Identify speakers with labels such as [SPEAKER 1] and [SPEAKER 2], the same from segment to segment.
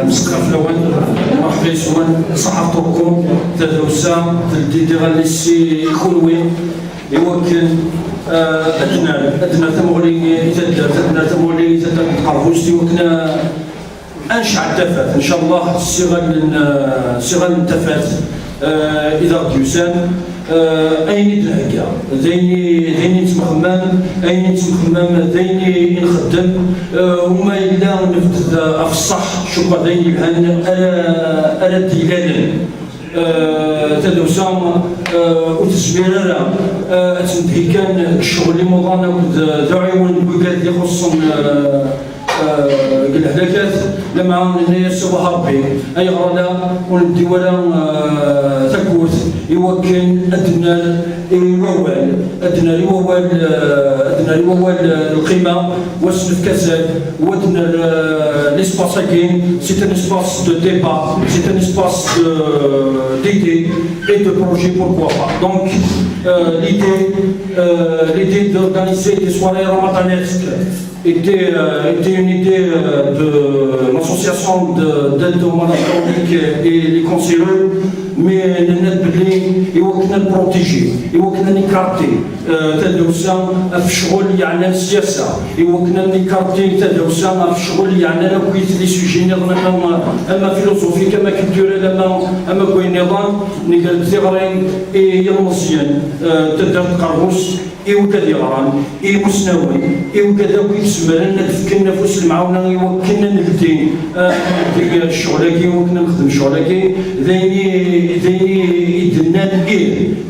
[SPEAKER 1] مسقف لوان مرحبا سوان صحفتكم تدوسا تلديدغا لسي كلوي يوكل أدنى تمغلي أدنى تمغلي تقربوش يوكنا أنشع التفات إن شاء الله صغر التفات إذا ديوسان أين دلهكا ذيني نتمخمام أين نتمخمام ذيني نخدم وما إلا نفذ أفصح شوكا ذيني بهان ألا ديلان تدوسام وتسبيرا تنتهي كان الشغل اللي موضعنا ودعي والبوكات اللي خصهم الهلاكات لما الناس وهربي اي غردا وندي ولا تكوت يوكل ادنى الوال القيمه واسنف كسل ودنا ليسباس اكين سي ان اسباس دو ديبا سي ان اسباس d'idées et de projets, pourquoi pas. Donc l'idée d'organiser des soirées ramadanesques était une idée de l'association d'aide aux malades chroniques et les cancéreux, mais il faut que nous protéger, il faut que nous écarter تدوسا في الشغل يعني السياسة، il faut que nous écarter تدوسا في الشغل يعني نكويت لي سوجي أما فيلوسوفي كما كولتوريل أما كوين نظام نقدر تغرين يلمصيان تقدر تقربوس وكذا يغران مسناوي وكذا ويتسمرن تفكرنا فلوس المعاونة وكنا نلتي الشغلاكي وكنا نخدم الشغلاكي ذيني يدنان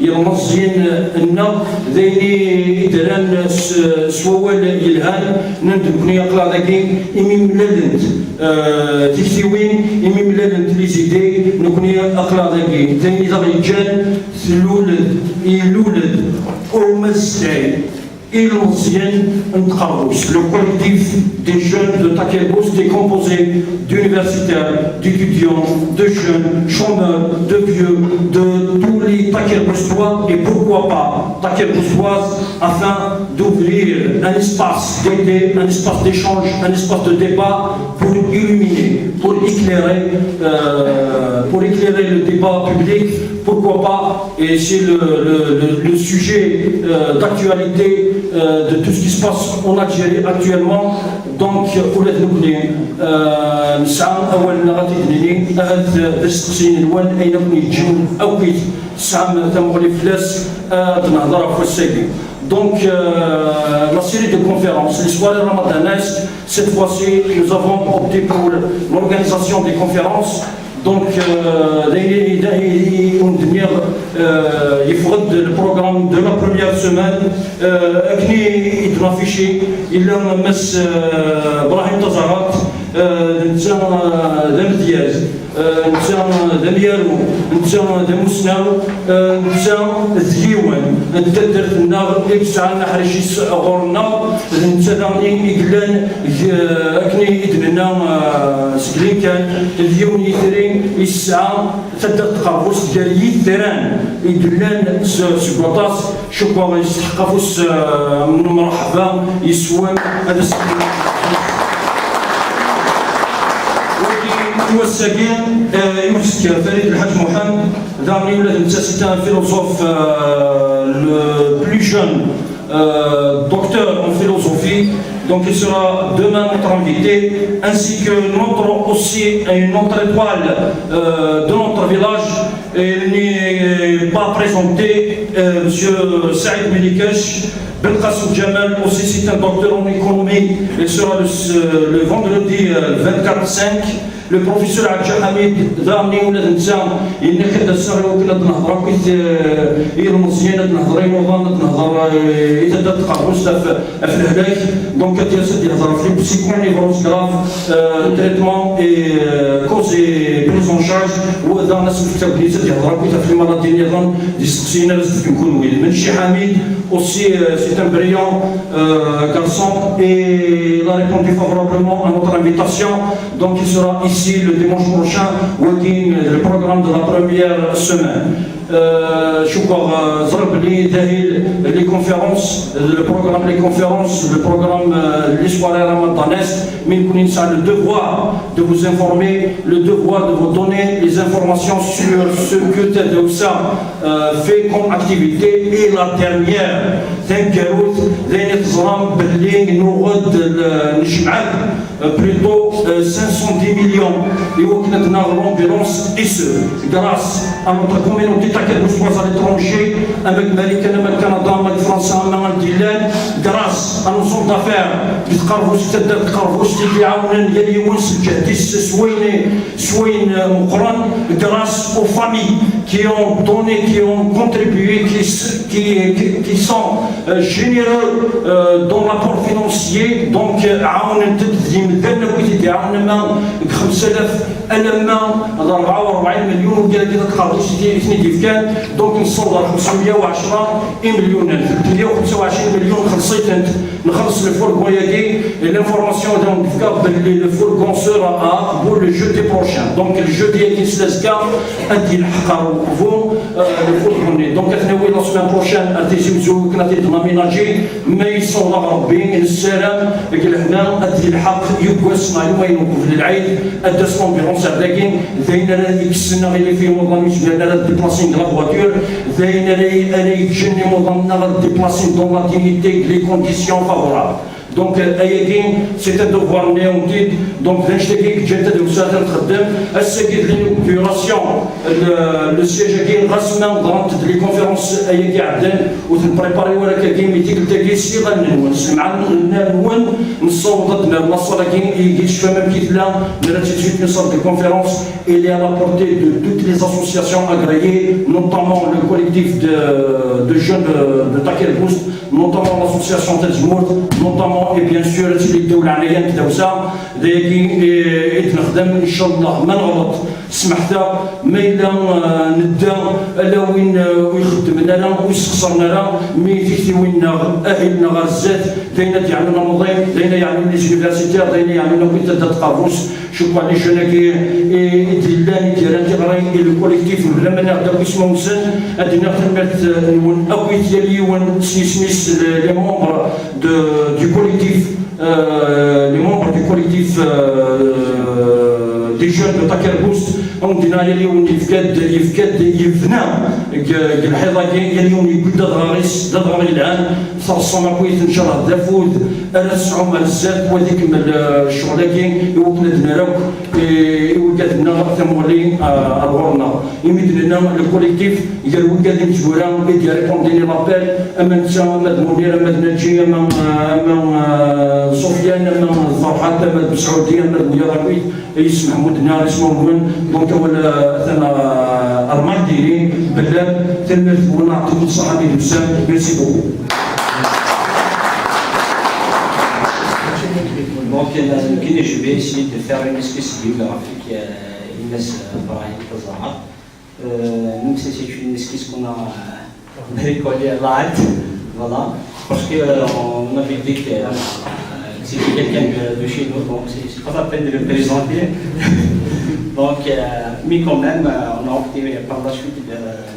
[SPEAKER 1] يلمصيان النا ذيني يدران سوال يلهان نندبني أقلا ذاكي إمي ملالنت تكتيوين إمي ملالنت لي زيدي نكوني أقلا ذاكي ذيني ضغيجان يلولد ومزاي l'ancien Ntrabous. Le collectif des jeunes de Takelbous est composé d'universitaires, d'étudiants, de jeunes, chômeurs, de vieux, de tous les Takelboustois et pourquoi pas Takelboustoises afin d'ouvrir un espace d'idées, un espace d'échange, un espace de débat pour illuminer, pour éclairer le débat public. Pourquoi pas, et c'est le sujet d'actualité de tout ce qui se passe en Algérie actuellement. Donc, ولات نبني نسعى أول غادي تبني هاد السقسين الوان أين نبني الجن أو كيت سعى تمغلي فلاس تنهضر في السيدي. Donc, la série de conférences, les soirées ramadanesques, cette fois-ci, nous avons opté pour l'organisation des conférences. Donc, يفرض البروغرام de la première semaine أكني يتنافشي إلا مس إبراهيم تزارات نتا ذا مدياز نتا ذا ميالو نتا ذا مسناو نتا ذيوان نتا درت النار إكسعنا حرشي غورنا نتا داني إقلان أكني يدلنا سكلين كان ذيون يثرين الساعة تبدأ تقربوس ديال يثران يدلان سكوطاس شكرا يستحقفوس مرحبا يسوان هذا السكين والساكين يمسك فريد الحاج محمد دارني ولاد نتا سيت ان فيلوسوف le plus jeune docteur en philosophie. Donc il sera demain notre invité, ainsi que une autre étoile de notre village. Il n'est pas présenté, M. Saïd Melikash. Belkhassou Jamal aussi c'est un docteur en économie. Il sera le vendredi 24/5. Le professeur Adja Hamid ذامني ولاد نتا إنك تسرع وكنا تنهضر كيت يرمزيان تنهضر يموضان تنهضر إذا تقربوش في الهلاك دونك تياسد يهضر في بسيكون يفروس كراف تريتمون إي كوز إي بريز أون شارج وإذا ناس في التوكيل يهضر كيت في المرض ديال ايضا يسقسينا لازم يكون وين ماشي حميد aussi c'est un brillant garçon et il a répondu favorablement à notre invitation, donc il sera ici le dimanche prochain working le programme de la première semaine. شكر ضرب لي les conférences le programme les soirées ramadanaistes mais nous avons le devoir de vous informer, le devoir de vous donner les informations sur ce que Tadoussa fait comme activité. Et la dernière تنكروت لين تزرام باللي نوغد نجمعك plutôt 510 millions et où nous avons l'ambulance et ce grâce à notre communauté takedousoise à l'étranger avec Malika le Canada avec France avec Dylan grâce à nos hommes d'affaires qui تقربوا ستة تقربوا ستة يعاونون ديال يونس الجهديس سوين مقرن grâce aux familles qui ont donné qui ont contribué qui sont généreux dans l'apport financier donc عاون تدعم الدولة ويدي عاوننا 5000 ألما 44 مليون ديال تقربوا ستة ديال كان donc نصور 510 مليون 325 مليون خلصيت نخلص الفرق وياكي l'information donc le fourgon sera à pour le jeudi prochain donc le jeudi qui se laisse ادي الحق vous le fourgon donc اثناوي la semaine prochaine ادي زوج كنا تناميناجي ما يصون ربي السلام قال هنا ادي الحق يقوس معلومه ينوقف للعيد ادسون بيرون سرداكين زين راه يكسنا اللي فيه موضوع يجبنا راه ديبلاسين لا فواتور زين راه يجني موضوعنا ديبلاسين دون لا دينيتي لي كونديسيون فافورابل donc c'est un devoir néontique donc l'enchtégué que j'ai été de certains خدم السجد l'inauguration le siège qui est rassemblé dans les conférences أيجي عدن وتنبريباري ولا كاين ميتيك تاجي سيغا نون نصوب ضدنا النصر كاين يجي شفا كيف لا نرتجي نصر des conférences il est à la portée de toutes les associations agréées notamment le collectif de jeunes de Takelboost notamment l'association Tazmout notamment et bien sûr الدولة العالية كدوسة دايكي نخدم ان شاء الله ما نغلط سمحتا ما إلا ندا الا وين يخدمنا لا ويسخسرنا لا مي تيكتي وين اهلنا غزات داينا يعملنا نظيم داينا يعملنا لي يونيفرسيتير داينا يعملنا كنت تقابوس شوفوا لي جوناكي ديلان ديران تيغري الكوليكتيف بلا ما نعطيو اسمه مسن ادينا خدمت نون اكويت ديالي ون سميس لي مونبر du collectif les membres du collectif des jeunes de Takelboost on دينا اليوم يفقد يفنى الحيضه اليوم يبدا ضغاري الان صرصنا كويس ان شاء الله دافود رسعوا مرزات وهذيك الشغله كاين يوكلنا دناروك يوكلنا ثمولي الغورنا يمد لنا الكوليكتيف قال وكاد مجبوره يدير ريبوندي لي لابيل اما انت اما المدير اما النجيه اما سفيان اما فرحات اما بسعوديه اما المدير يسمح مدنا اسمه من دونك انا ارمان ديري بلاد تنمر ونعطيو الصحه ديال بسام ميرسي بوكو
[SPEAKER 2] Donc, je vais essayer de faire une esquisse bibliographique Inès Brahim Tazara. Même si c'est une esquisse qu'on a bricolée à l'art, voilà, parce qu'on avait dit que c'était quelqu'un de chez nous, donc c'est pas la peine de le présenter. Donc, mais quand même, on a opté par la suite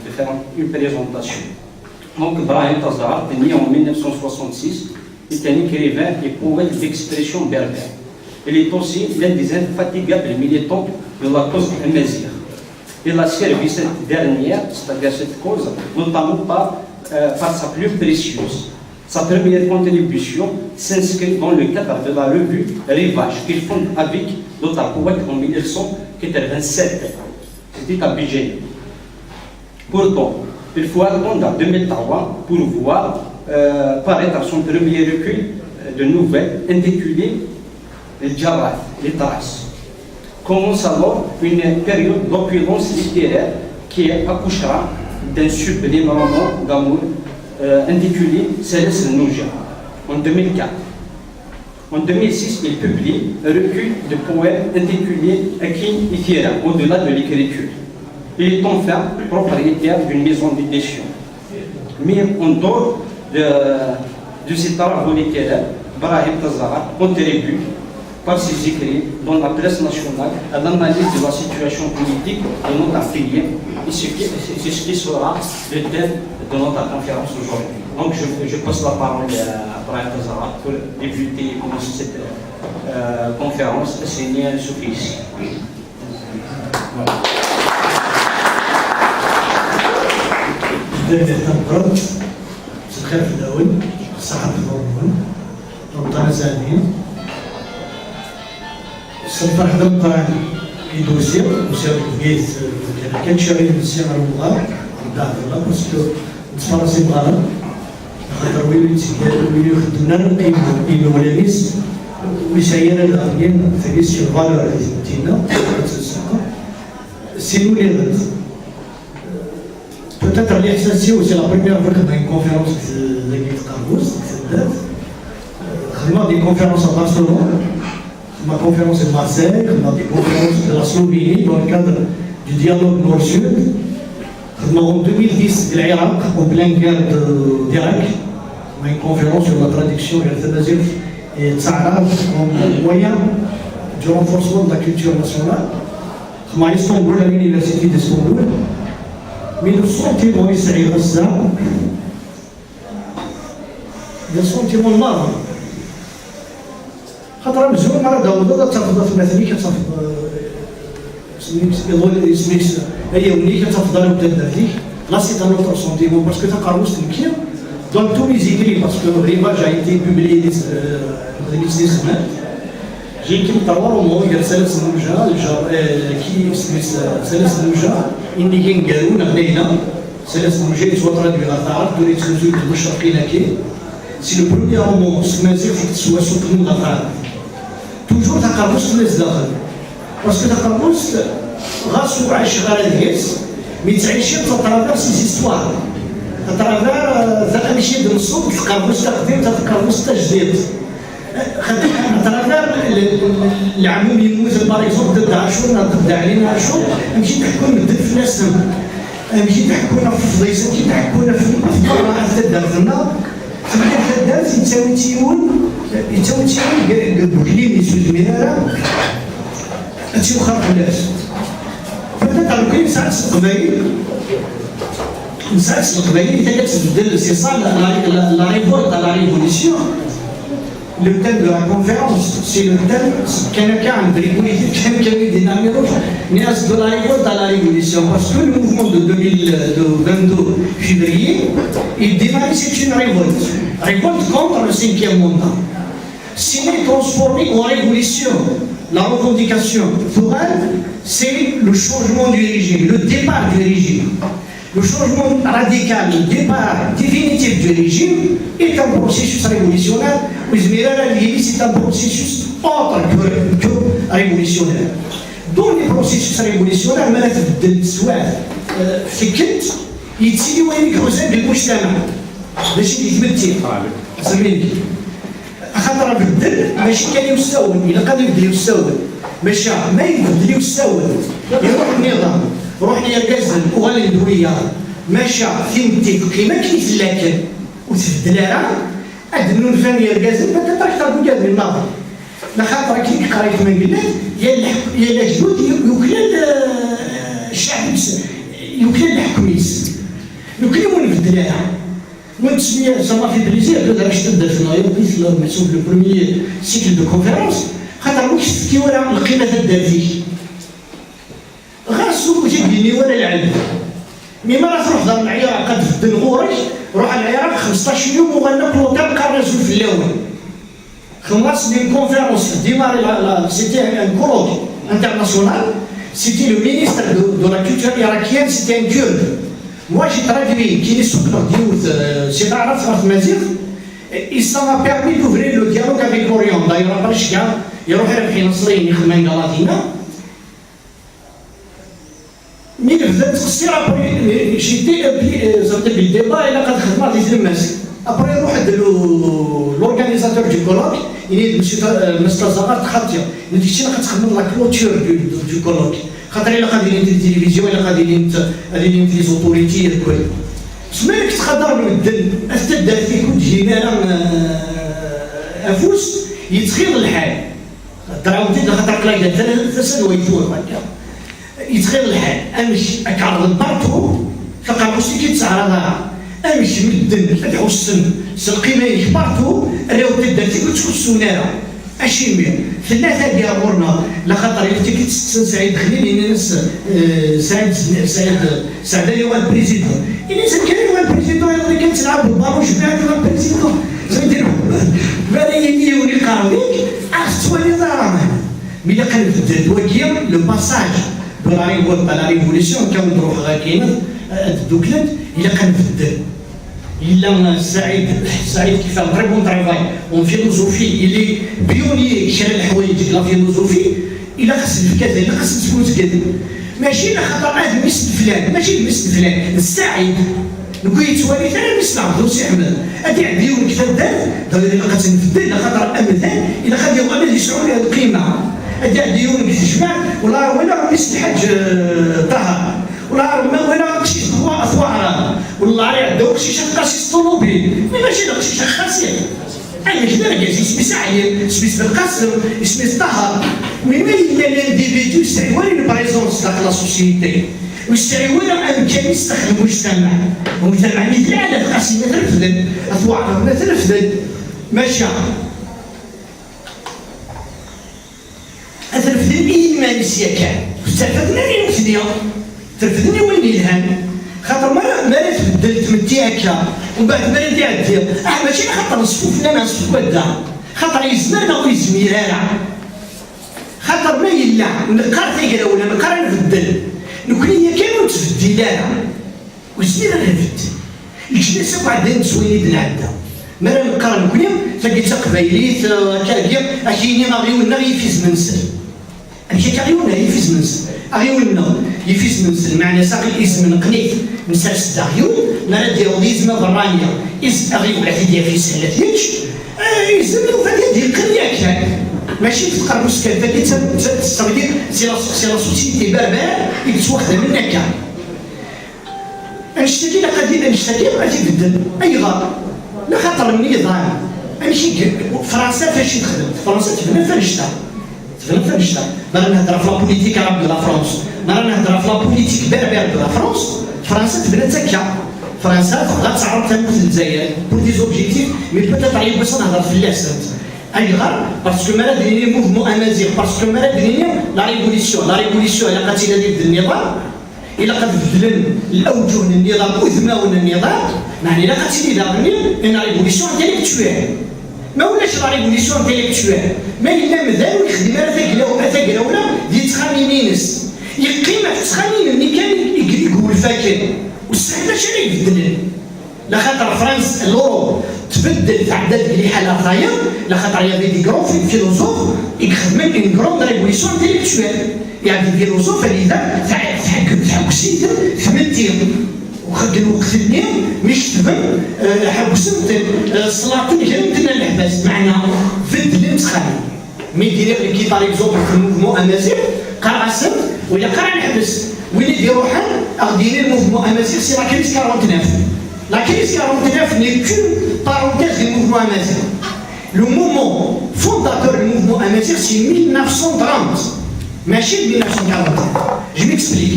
[SPEAKER 2] de faire une présentation. Donc, Brahim Tazara est né en 1966. est un écrivain et poète d'expression berbère. Il est aussi l'un des infatigables militants de la cause amazigh. Il a servi cette dernière, c'est-à-dire cette cause, notamment par sa plus précieuse. Sa première contribution s'inscrit dans le cadre de la revue Rivage qu'il fonde avec d'autres poètes en 1987. C'était à Bidjen. Pourtant, il faut attendre en 2003 pour voir paraître son premier recueil de nouvelles intitulé « Jarrah », les traces. Commence alors une période d'opulence littéraire qui accouchera d'un sublime roman d'amour intitulé « Céleste Nouja » en 2004. En 2006, il publie un recueil de poèmes intitulé « Akin Ithira », au-delà de l'écriture. il est enfin propriétaire d'une maison d'édition. Mais en dehors de ces travaux littéraires, Brahim Tazara contribue par ses écrits dans la presse nationale à l'analyse de la situation politique de notre pays. Et c'est ce qui sera le thème de notre conférence aujourd'hui. Donc je passe la parole à Brahim Tazara pour débuter cette conférence signée à Sophie.
[SPEAKER 3] الخير في الأول الصحة في الهرمون رمضان زانين الصنفر حدا مقران يدوزير وسير البيت كان شاري مزيان رمضان رمضان الله باسكو نتفرسي مغارب خاطر ويلي يخدمنا قيمة ولانيس ويسايرنا الأغنيان فليس شي الفالور اللي تمتينا سينو لي غد peut-être l'exercice c'est la première fois que dans une conférence de l'église Cargos, on a des conférences à Barcelone, ma conférence de Marseille, on a des conférences de la Slovénie dans le cadre du dialogue nord-sud. En 2010, l'Irak, en pleine guerre d'Irak, on a une conférence sur la traduction et Tsarab en moyen du renforcement de la culture nationale. On a à Istanbul, à l'université d'Istanbul. Mais le sentiment يسعي غزة le sentiment نار خاطر مزيون مرة داوود تفضل في مثلي كتفضل سميت هي وني كتفضل وبدا درتي لا سي ان اوتر سونتيمون باسكو تقربت تمكين دونك تو لي زيكري باسكو ريماج a été publié les semaines j'ai écrit 3 romans il y a ثلاث نوجة كي سميت ثلاث نوجة إني كان قالونا علينا ثلاث نوجات وترادوي غثارات تريد تخرجوا المشرقين كي سي لو بروميي رومون سمازيغ فيك تسوى سوق من غثارات توجور تقربوس الناس داخل باسكو تقربوس غاسو عايش غاراديس مي تعيشين تترافير سي زيستوار تترافير ذا امشي د الصوت تقربوس تقديم تقربوس تجديد ترافير العموم يموت باغ اكزومبل ضد عاشور ضد علينا عاشور نمشي نحكو نبدل في ناسنا نمشي نحكونا في فضيسه نمشي نحكونا في القراءه تدارتنا تبدا الخدام يتساوي تيون بكليم يسود المناره هادشي وخرق الناس فبدا كاين ساعات القبايل ساعات القبايل حتى كتبدل سي صا لا ريفولت لا ريفوليسيون. Le thème de la conférence, c'est le thème qu'un de la révolte à la révolution. Parce que le mouvement de 22 février, il démarre, c'est une révolte. Révolte contre le 5e mandat. S'il est transformé en révolution, la revendication pour elle, c'est le changement du régime, le départ du régime. Le changement radical, le départ définitif du régime est un processus révolutionnaire. C'est un processus autre que révolutionnaire. Dans les processus révolutionnaires, في كنت يتسيدي وين يكوزان بالمجتمع باش يتمثل سميني خاطر بدل ماشي كان يستوعب الا قادر يبدا يستوعب ماشي ما يبدل يستوعب يروح النظام روح لي الكازن وغالي الدويه ماشى فهمتي كيما كاين في اللاكن وتبدل أدنو الفانية الكازن ما تتركتها بجد من النظر لخاطر كي قريت من قلت يا الجدود يوكل الشعب يوكل الحكوميس يوكلون في الدلاله ونتسمية سما في بليزير هذا باش تبدا في نايروبي في لو بروميي سيكل دو كونفيرونس خاطر واش تفكي ورا القيمه الذاتيه غاسو جيبني ورا العلم مي مرة تروح دار العياق قد في الدنغورك روح العراق 15 يوم وغنى بلوطال قرزو في اللون خلاص من كونفيرونس ديمار سيتي ان كولوك انترناسيونال سيتي لو مينيستر دو لا كولتور ايراكيان سيتي ان كورد moi j'ai traduit qui est sur le diouth c'est Araf Mazir et ça m'a permis d'ouvrir le dialogue avec l'Orient d'ailleurs après je viens يروح يربحي نصرين يخدم قلاطينا مي بدات تقصير ابري جيتي زرت بالديبا الى قد خدمت في الماس ابري روح لورغانيزاتور دو كولوك ينيد مسيو مستر زغار تخطيا ديك الشيء اللي كتخدم لا كلوتور دو كولوك خاطر الا قادرين التلفزيون الا قادرين لي زوتوريتي الكل سمالك تقدر المدن استدار فيك وتجينا افوس يتخيل الحال دراوتي خاطر قلايله 3 سنوات يتخيل الحال امشي اكعرض البارتو فقاموسي كيتسعرضها امشي مدن ادعو القيمه يكبرتو راهو تدار فيك وتكون سوناره اشي مية ثلاثه ديال غورنا لخاطر يفتكر سعيد خليل الناس سعد هو البريزيدون الناس كان هو البريزيدون اللي كانت تلعب بالبالون جماعه هو البريزيدون زيديرو بالي يوني قاويك اختواني ضرامه ملي قلب الدواكيه لو باساج دو لا ريفوليسيون كان نروح غاكين الدوكلات الى قلب الدم إلا سعيد كيف تري بون ترافاي اون فيلوزوفي اللي بيوني شرا الحوايج لا فيلوزوفي إلا خص كذا إلا خص تكون كذا ماشي خاطر هذا مثل فلان ماشي مثل فلان السعيد نقول يتوالي انا مثل عبد الوسيع احمد هادي بيون كيف دار إلا خاص نفدل خاطر امثال إلا خاطر يبغى يسعوا لها القيمه هادي بيون كيتجمع ولا مثل الحاج طه ولا شي اثوار والله عنده شي قصيص طوموبيل ماشي داك شي خاصيه انا كذا كاع اسمي سعيد اسمي بالقاسم اسمي طه مي الانديفيدو سعيد وين بريزونس داك لا سوسيتي والسعيد وين امكانيه يستخدم المجتمع مثل على قاسم ترفد اثوار ما ترفد ماشي ترفد الايمان سياكا استفدنا من الدنيا ترفدني وين الهان خاطر ما تبدل تمدي هكا ومن بعد ما ندير دير ماشي خاطر نصفوفنا ما نصفوف بدا خاطر يزمرنا ويزميرانا خاطر ما يلا نقار تيقرا ولا نقار نبدل نكون هي كامل تفدي لها وزميرا نبدل الجنس بعدين تسويني العدا ما نقار نكون تلقى تقبايليت كاكيا اكيني مغيونا يفيز منسل اكيا كاغيونا يفيز منسل أغيولنا يفيز من معنى ساق الاسم نقنيت نسرس داغيول نرى دياليزم برانيا إز أغيول عتيديا في سهلة يمش يزملو فهذه ديال القرية كان ماشي في القرن مسكن فهذه تستغدي سي لا سوسيتي بربر يتواخذ منها كان نشتكي لقديم نشتكي غادي يبدل أي غلط لا خاطر النظام ماشي فرنسا فاش تخدم فرنسا تبنى فرشتها ما نهضر في لا بوليتيك عرب دو لا فرونس ما نهضر في لا بوليتيك بربر دو لا فرونس فرنسا تبنات هكا فرنسا غتعرف تمثل الجزائر بور دي زوبجيكتيف مي بوتيت عيب باش نهضر في اللاسات اي غير باسكو مالا دريني موفمون امازيغ باسكو مالا دريني لا ريفوليسيون الا قاتله ديال النظام الا قد بدلن الاوجه النظام وذماون النظام معني الا قاتلي داغني ان ريفوليسيون انتيليكتويل ما ولاش لا ريفوليسيون انتيليكتويل ما الا مازال يخدم على ثقيله ديال تخانينينس يقيم تخانين اللي كان يقول فاكر والسعيده شنو يبدل لا خاطر فرنسا الاورو تبدل تعداد اللي حاله خايا لا خاطر يا دي كرون فيلوزوف يخدم ان كروند ريفوليسيون انتيليكتويل يعني فيلوزوف اللي تحكم سيد ثمنتي وخد الوقت اللي مش تبن حبسنت السلاطين هرمتنا الحباس معنا فد الانتخابي مي يدير كي باغ اكزومبل في الموفمون امازيغ قرا سنت ولا قرا نحبس وين يديروا حل اغديني الموفمون امازيغ سي لا كريس 49 لا كريس 49 ني كون بارونتيز دي موفمون امازيغ لو مومون فونداتور دو موفمون امازيغ سي 1930 ماشي 1940 جو ميكسبليك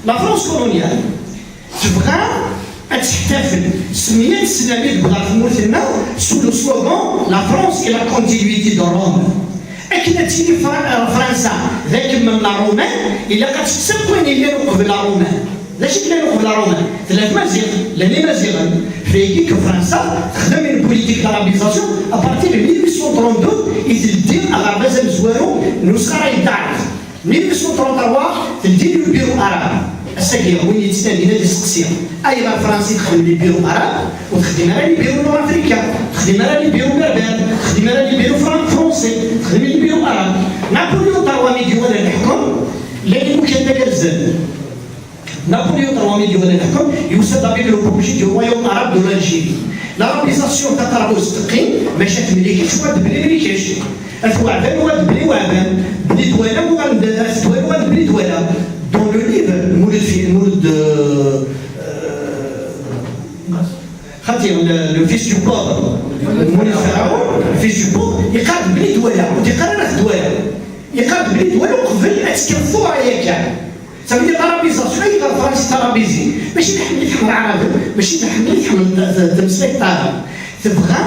[SPEAKER 3] لا فرونس كولونيال تبغى تحتفل سميت السنابيل بغا في مورثنا سو لو سلوغون لا فرونس اي لا كونتينيتي دو روم اكيد تيجي فرنسا ذاك من لا رومان الا كتحسب وين اللي نقبل لا رومان لاش كنا نقبل لا رومان ثلاث مازيغ لاني مازيغا فيكي فرنسا تخدم من بوليتيك دارابيزاسيون ابارتي من 1832 يتلدي اغربازا مزوارو نسخه راهي تعرف 1833 تلدي البيرو ارابي الساكيه وين يتستاهل هذه السقسيه اي لا فرنسي تخدم لي بيرو عرب وتخدم لها لي بيرو نور افريكا تخدم لها لي بيرو بربر تخدم لها لي بيرو فرنسي تخدم لي بيرو عرب نابليون طروامي دي ولا الحكم لا يمكن تجرزن نابليون طروامي دي ولا الحكم يوصل افيك لو بروجي دو رويوم عرب دو لالجيري لارابيزاسيون تاع طرابلس تقين ما شات مليكيش واد بلي مليكيش الوعبان واد بلي وعبان بلي دواله واد بلي دواله خاطر لو فيس دو بور مولي الفرعون الفيس دو بور يقاد بلي دوله وتيقرر دوله يقاد بلي دوله وقبل اتكفوا عليها كاع صافي طرابيزاسيون اي فرنسي طرابيزي ماشي تحمل يتحمل عربي ماشي تحمل يتحمل تمسك طارا تبغى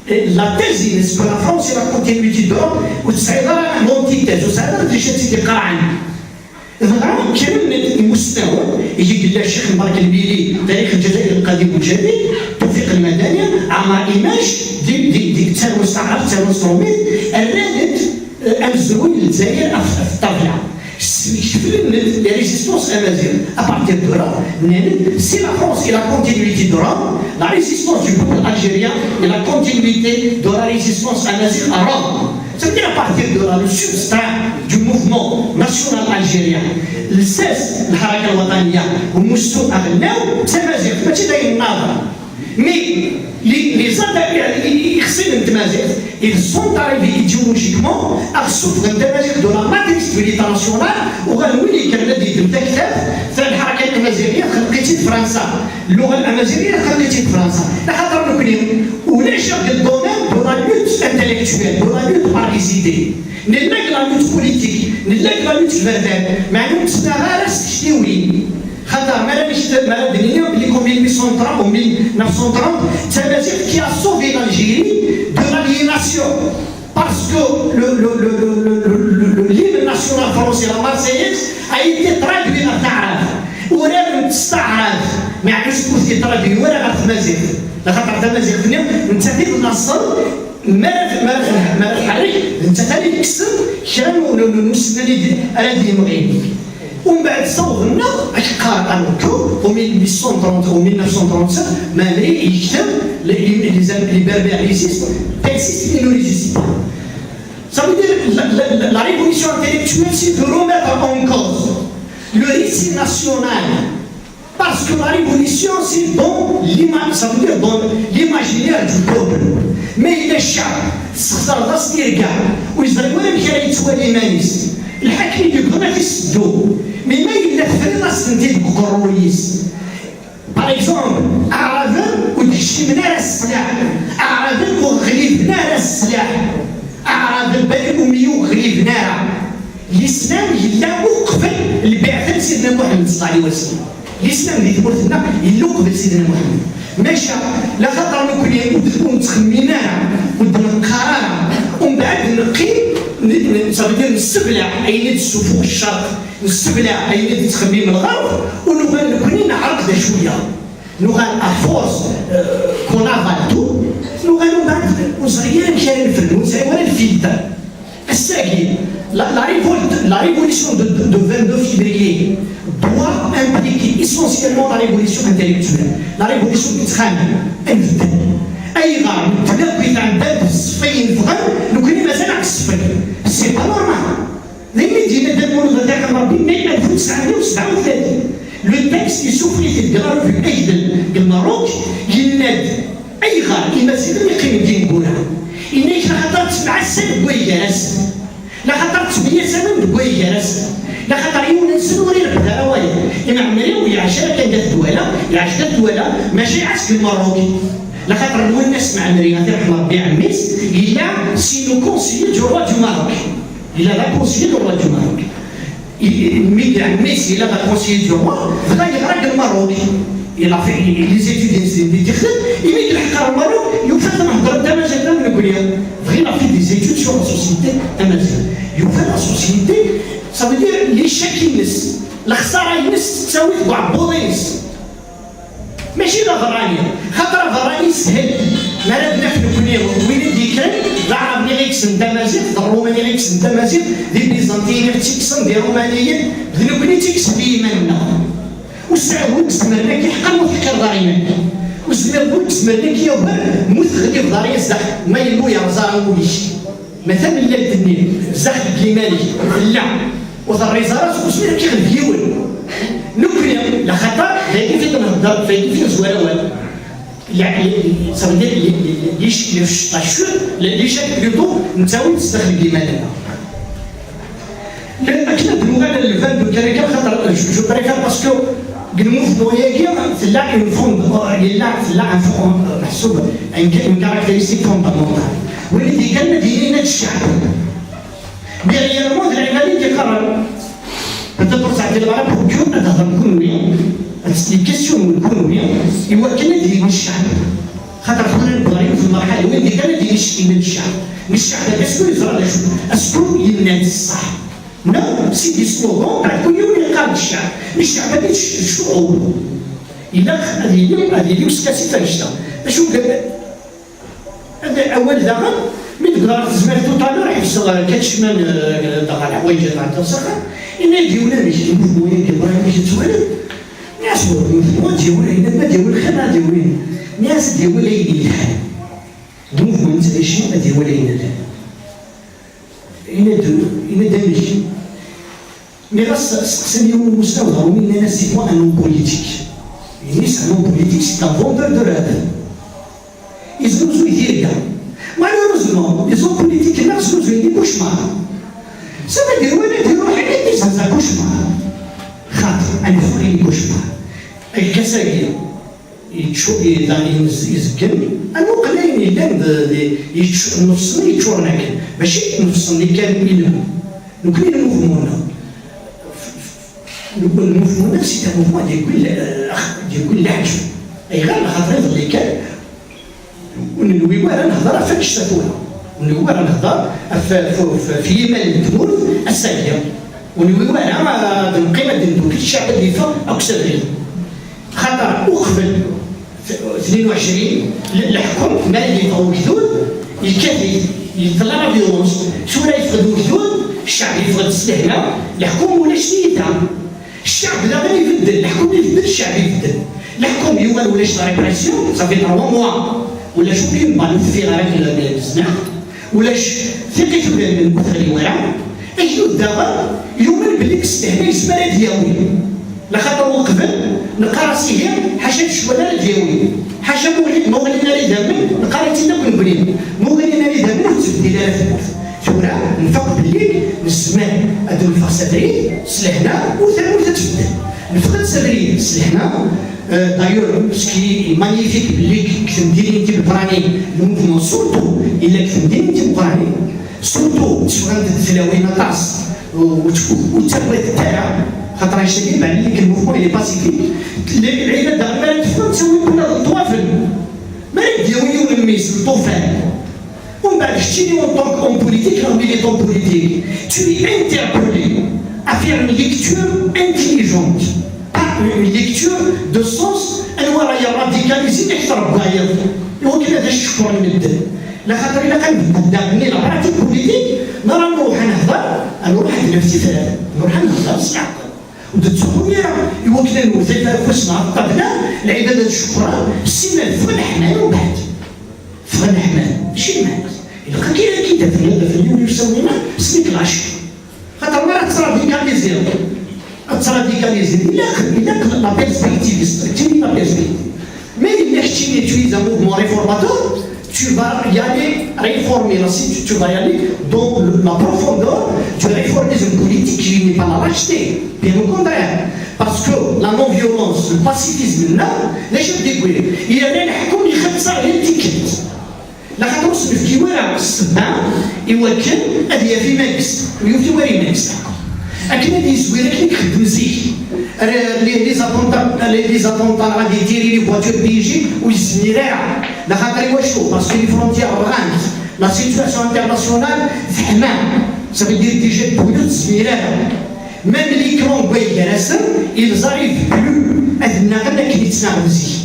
[SPEAKER 3] لا تيز بالنسبه لفرنسا لا كونتينيتي دور وتسعيدها لونتيتاز وتسعيدها تجي تسيدي قراعن إذا كان المستوى يجي قال الشيخ مبارك البيلي تاريخ الجزائر القديم والجديد توفيق المدني عمر إيماج ديك تساوي مستعرف تساوي مستروميت أرادت أمزرون الجزائر في الطبيعة شفنا لي ريزيستونس أمازيغ أبارتير دو là si la France et la continuité de Rome la résistance du peuple algérien et la continuité de la résistance amazigh à Rome. Ça veut dire à partir de là, le substrat du mouvement national algérien, le cesse الحركة الوطنية والمستوى أغناو تمازيغ ماشي داير النظر. Mais les attaques يخصين التمازيغ ils sont arrivés idéologiquement à souffrir de la matrice de l'État national وغنولي كان الذي تمتكتب في الحركة الأمازيغية خلقتي في فرنسا اللغة الأمازيغية خلقتي في فرنسا لخاطر نكوني ولا شاف الدومين دو لا لوت انتيليكتويل دو لا لوت بار لي زيدي نلاقي لا لوت بوليتيك نلاقي لا لوت فردان معلوم تسناها راس تشتيوي خاطر مالا دنيا بلي كوم 1830 و 1930 تمازيغ كي a sauvé l'Algérie de l'aliénation parce que l'hymne national français la Marseillaise a été traduit à تعرف وراه تستعرف ما عادش تكون تراduit وراه تمازيغ لخاطر تمازيغ انت في النصر ما الحريق انت ثاني تكسر كانوا المسلمين الذي مغيب ومن بعد صوغنا قال أنكو و 1830 و 1937 مامري يكتب لي بربريسيست تكسيست إنو ريزيست. Ça veut dire la révolution intellectuelle c'est de remettre en cause le récit national parce que la révolution c'est dans l'image, ça veut dire dans l'imaginaire du peuple. Mais il est cher, ça va se dire gars, où ils arrivent même qu'il y a une soirée humaniste. الحكي يبغى في الصدور مي ما يدخل راس ندير بقرويس باغ اكزومبل اعرض ودشمنا راه السلاح اعرض وغليبنا راه السلاح اعرض البلد الاميه وغليبنا راه الاسلام يلا قبل البعثه سيدنا محمد صلى الله عليه وسلم الاسلام اللي تقول لنا يلا قبل سيدنا محمد ماشي لا خاطر نكون تخميناها ونقراها ومن بعد نقي صافي نستبلع عينات السفوح الشرق نستبلع عينات التخميم الغرب ونبان نكوني نعرف ذا شويه نغان افورس كون افالتو نغان بعد وصغير كان الفن ولا الفلتر الساقي la révolution de 22 février doit impliquer essentiellement la révolution intellectuelle la révolution du travail اي غار تلقي تاع الباب الصفين فغان نكوني مازال على الصفين سي با نورمال لما جينا دابا تاع ربي من 1937 لو تكست يسوفري في الكرار في اجدل بالماروك يناد اي غار يمازال يقيم دين بولا إنك لخاطر تسمع السن بوياس لخاطر تبيا سنن بوياس لخاطر يونس نوري ربدا روايا إما عمري ويعشا كان دات دوالة يعشا دوالة ماشي عسك الماروكي لخاطر الناس مع مريم رحم ربي عميس إلا سي لو كونسيي دو روا دو ماروك إلا لا كونسيي دو روا دو ماروك ميد عميس إلا لا كونسيي دو روا بدا يغرق الماروكي إلا في لي زيتيد اللي تخدم يميد الحق الماروك يفهم نهضر تمازيغ نقول لهم بغينا في دي زيتيد سور لا سوسيتي تمازيغ يفهم لا سوسيتي صافي دير لي شاك ينس الخساره ينس تساوي كاع بوليس ماشي لا غرانيه خاطر غراني سهل ما بدنا نكوني وين ديكان العرب اللي غيكسن تمازيغ الرومان اللي غيكسن تمازيغ دي بيزنطيين اللي تيكسن دي رومانيين بدنا نكوني تيكسن بيماننا والسعود استمرنا كيحقر وكيحقر ضرينا والزمير استمرنا كيوبر مثغلي في ضريا زخ ما يلو يرزا وليش مثلا لا الدنيا زخ كيمالي لا وضريزارات وسمير كيغنبيول نكري لا خطر هاكي فين نهضر فين زوالوال يعني صافي ليش الشطاشور ليش بلوطو نتاوي نستخدم كيمالنا لا اكنا بلغه الفان دو كاريكا خاطر جو بريفير باسكو كنموف نوياكي là une محسوب une caractéristique fondamentale واللي كان ديننا الشعب derrière العبادي كيقرر تدرس على الغرب حكومة تهضر كونوية لي كيسيون كونوية يوكلنا دين الشعب خاطر خونا البغارين في المرحلة الأولى اللي كان دين الشعب الشعب هذا شكون يزرع شكون ينادي الصح لا سيدي سلوغون تاع كل يوم يقال الشعب هذا الشعوب إذا هذه وسكاسي فرشتة أشوف هذا أول دغا من تقدر تزمر توتالو راح يشتغل كتشمل دغا الحوايج تاع التصرف إلا يجيونا ماشي المفهومين ديال إبراهيم ماشي تسوالف ناس المفهومات ديالنا هنا ما ديال الخدمة ديالنا ناس ديال ولايين الحال المفهومات ماشي ديال ولايين الحال إلا دامجي مي غاس سقسم يوم المستوى ضروري أنا سي بوان أنون بوليتيك يعني سي أنون بوليتيك سي أن فوندور دو راب يزوزو يدير كاع malheureusement les hommes politiques là sont des cauchemars ça veut dire ouais des روحي ça c'est un cauchemar خاطر أنا فوري cauchemar الكسائر يتشوف يعني يزكن أنا قليل يلان نفس يتشورناك ماشي نفس اللي كان يلهم نكمل الموفمون الموفمون سي ان موفمون ديال كل العجب أي غير خاطر اللي كان ونلوي وانا نهضر في الشتاتونا ونلوي وانا نهضر في يمن التمور الساقيه ونلوي وانا القيمه ديال الشعب اللي فا اكسبري خاطر وقبل 22 الحكم مالي فهو كذود الكافي يطلع فيولونس شو راه يفقدوا كذود الشعب يفقد السلامه الحكم ولا شنيتها الشعب لا غير يبدل الحكم يبدل الشعب يبدل الحكم يوال ولا شي ريبريسيون صافي 3 موا ولا شو كاين بالو في غير الزناق ولا ثقيت بالمثل ورا اجيو دابا يومن بلي كستهنا يسمى دياوي لا خاطر وقبل نلقى راسي غير حاشا شوالا دياوي حاشا مولينا لي دابا نلقى راسي دابا نبريد مولينا لي دابا تبدي لها ثورة نفق بلي نسمع هادو الفاسدين سلحنا وثاني تتبدل نفقد سرية سلحنا دايور سكي مانيفيك بلي كتمديري انت بالبراني الموفمون سورتو الا كتمديري انت بالبراني سورتو تفهم التلاوين طاس وتبغي تتابع خاطر يشتكي على ليك الموفمون اللي باسيفيك العباد دابا تفهم تسوي كل الطوافل ما يديوي ونميس الطوفان ومن بعد شتيني اون طونك اون بوليتيك راه ميليتون بوليتيك tu es interpellé à faire une lecture intelligente une lecture de sens انواع راهي راديكاليزي اكثر بغاير يمكن هذا الشكر نبدا لا خاطر الا كنبدا مني لا براتيك بوليتيك نرى نروح نهضر نروح نفسي ثلاثه نروح نهضر ساعه وتتسولني يمكن نوثق فاش نعطبنا العباده الشكر السنه فغن حنا ومن بعد فغن حنا ماشي معنا الا كاين في اليوم يسوينا سميك العشر خاطر ما راه تراديكاليزي تراديكاليزي إلا لا perspective تيني لا perspective mais il y a tu es un mouvement réformateur tu vas y aller réformer la situation tu vas y aller dans la profondeur du réformisme politique qui n'est pas la lâcheté bien au contraire parce que la non-violence le pacifisme là ليش بدي إلا نحكم يختصر التيكت لا خاطر في كيوارع السبعة يوكل هذه في ماكس ويوفي واري ماكس أكيد هذه زوينة كي نخدم زيك لي زاتونطان غادي يديري لي فواتور بيجي ويزني راع لا خاطر واش باسكو لي فرونتيير بغانت لا سيتواسيون انترناسيونال زعما صافي دير ديجا بولوت زميراها ميم لي كرون باي راسم يلزاريف بلو أدنا غير كنيتنا زيك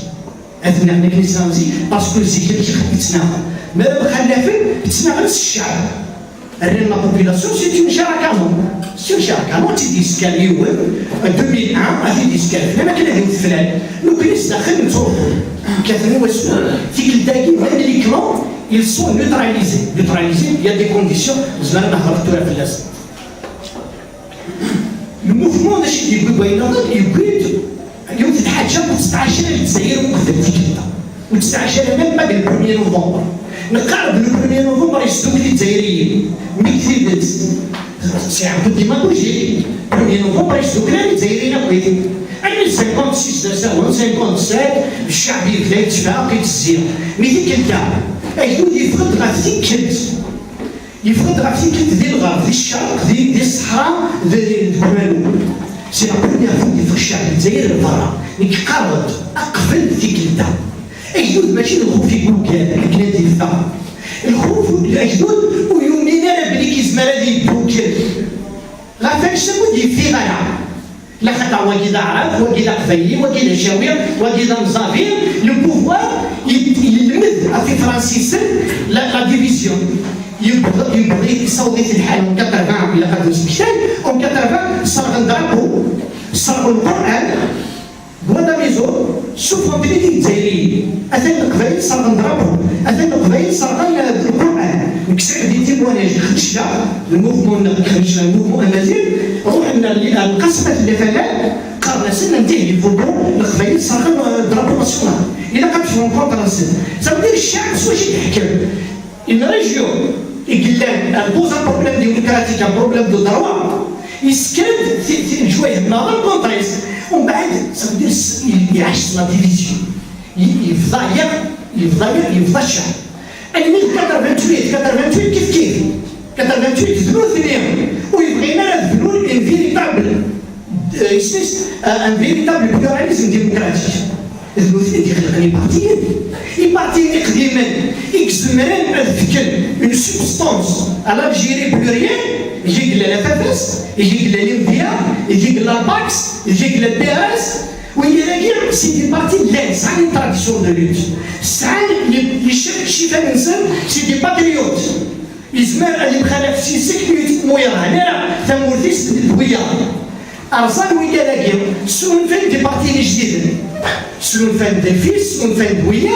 [SPEAKER 3] أدنا غير كنيتنا زيك باسكو زيك اللي كنيتنا ما بخلافين تسمع الشعب الرين لا بوبولاسيون سي اون شراكه سي اون شراكه نوتي ديسكالي 2001 غادي ديسكالي ما كان هذا الفلان لو كنيس داخل نصوت كثروا واسمو تيك داكي هاد لي كلون ils sont neutralisés il y a des conditions زمان ما هربتوها في اللازم الموفمون ماشي يبغي يناضل يبغي اليوم تتحاجى ب 19 الجزائر وقفت ديك و 19 ميم بعد 1 نوفمبر نقارب ب 1 نوفمبر يسدوك الجزائريين ملي كتبت سي عبد الديماغوجي 1 نوفمبر يسدوك الجزائريين بغيتي اين 56 سنة 57 الشعب يبدا يتفاق يتزير مي ذيك انت اجدود يفقد غاف ذيك يفقد غاف ذيك ذي الغرب ذي الشرق ذي الصحراء ذي الكمالو سي لا بروميير فوا في الشعب الجزائري برا نتقرض اقفل ذيك انت اجدود ماشي الخوف يقولوا كذا كنا الثقه الخوف الاجدود ويومنا بلي كيزمر هذه يبوكل غافاش سمو في غاية لا خاطر وكيدا عرب وكيدا قبيلي وكيدا شاوية وكيدا مزافير لو بوفوار يلمد في فرانسيس لا ديفيزيون يبغي يصوت في الحال اون 80 ولا 85 اون 80 صار نضربو صار القران بوادا ميزو شوفوا بلي الجزائريين اثناء القبائل صار نضربهم اثناء القبائل صار القران نكسر دي تيمواناج خرجنا الموفمون خرجنا الموفمون امازيغ روحنا القصبه اللي فلان قررنا سنه ننتهي الفوتبول القبائل صار ضربوا ناسيونال الى قد في كونتر السن صافي الشعب واش يحكم ان ريجيون يقلان بوز ان بروبليم ديموكراتيك ان بروبليم دو دروا يسكن شويه من هذا الكونتريس ومن بعد صافي يعيش لا ديفيزيون يفضى الشعب أنا من 88 كيف 88 ذنون ثنين ويبغينا ذنون ان فيريتابل ان فيريتابل بلوراليزم ديموكراتيك ذنون ثنين كيخلقني بارتيين قديما يكزمران الفكر اون سبستانس على الجيري بلوريان يجي قلا لا فافاس يجي قلا ليمبيا يجي قلا باكس يجي قلا بي اس ويلاقي سي دي بارتي لا ساعة لي تراديسيون دو لوت ساعة لي شيفا نسن سي دي باتريوت يزمر اللي مخالف سي سيكيورتي مويا هنا ثمورتيس الهوية أرزان ويلاقي سون فين دي بارتي جديدة سون فين دي فيس سون فين هوية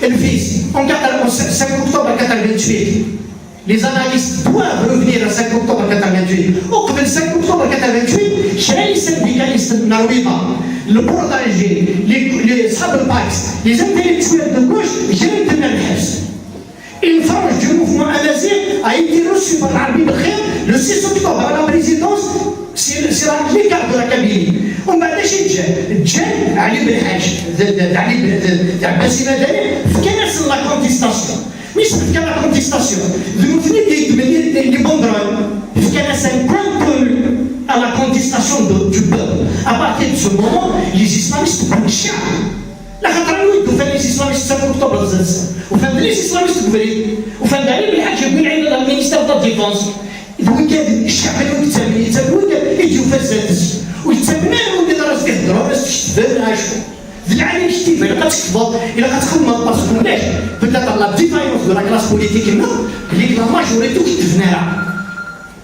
[SPEAKER 3] الفيس اون 5 أكتوبر 88 Les analystes doivent revenir à 5 octobre 88. Au 5 octobre 88, chez les syndicalistes de Narouiba, le port d'Alger, les Sabre-Pax, les intellectuels de gauche viennent de Merhès. Une frange du mouvement amazigh a été reçue par l'Arabie Belkhair le 6 octobre à la présidence, c'est l'écart de la Kabylie. On va déchirer Djen, Ali Belhaj, d'Abbasi Madani, qu'est-ce que la contestation? مش في كان كونتيستاسيون المثني دي لي بوندرون في كان سانكونتول على كونتيستاسيون دو بوبل ابارتي دو سو مومون لي اسلاميست بون الشعب لا خاطر يودوا فين لي اسلاميست 5 اكتوبر زنس وفين لي اسلاميست كبري وفين داري بالحاج يقول عندنا المينيستير دو ديفونس الوكاد الشعب اللي يتسابوا يجيو فازاتس ويتسابنا ولد راس يهضروا راس تشتفل عاشوا العالم كيف إلا كتكبر إلا كتخدم باسكو علاش بدات لا ديفايونس دو لا كلاس بوليتيك هنا اللي لا ماجوريتو كتفناها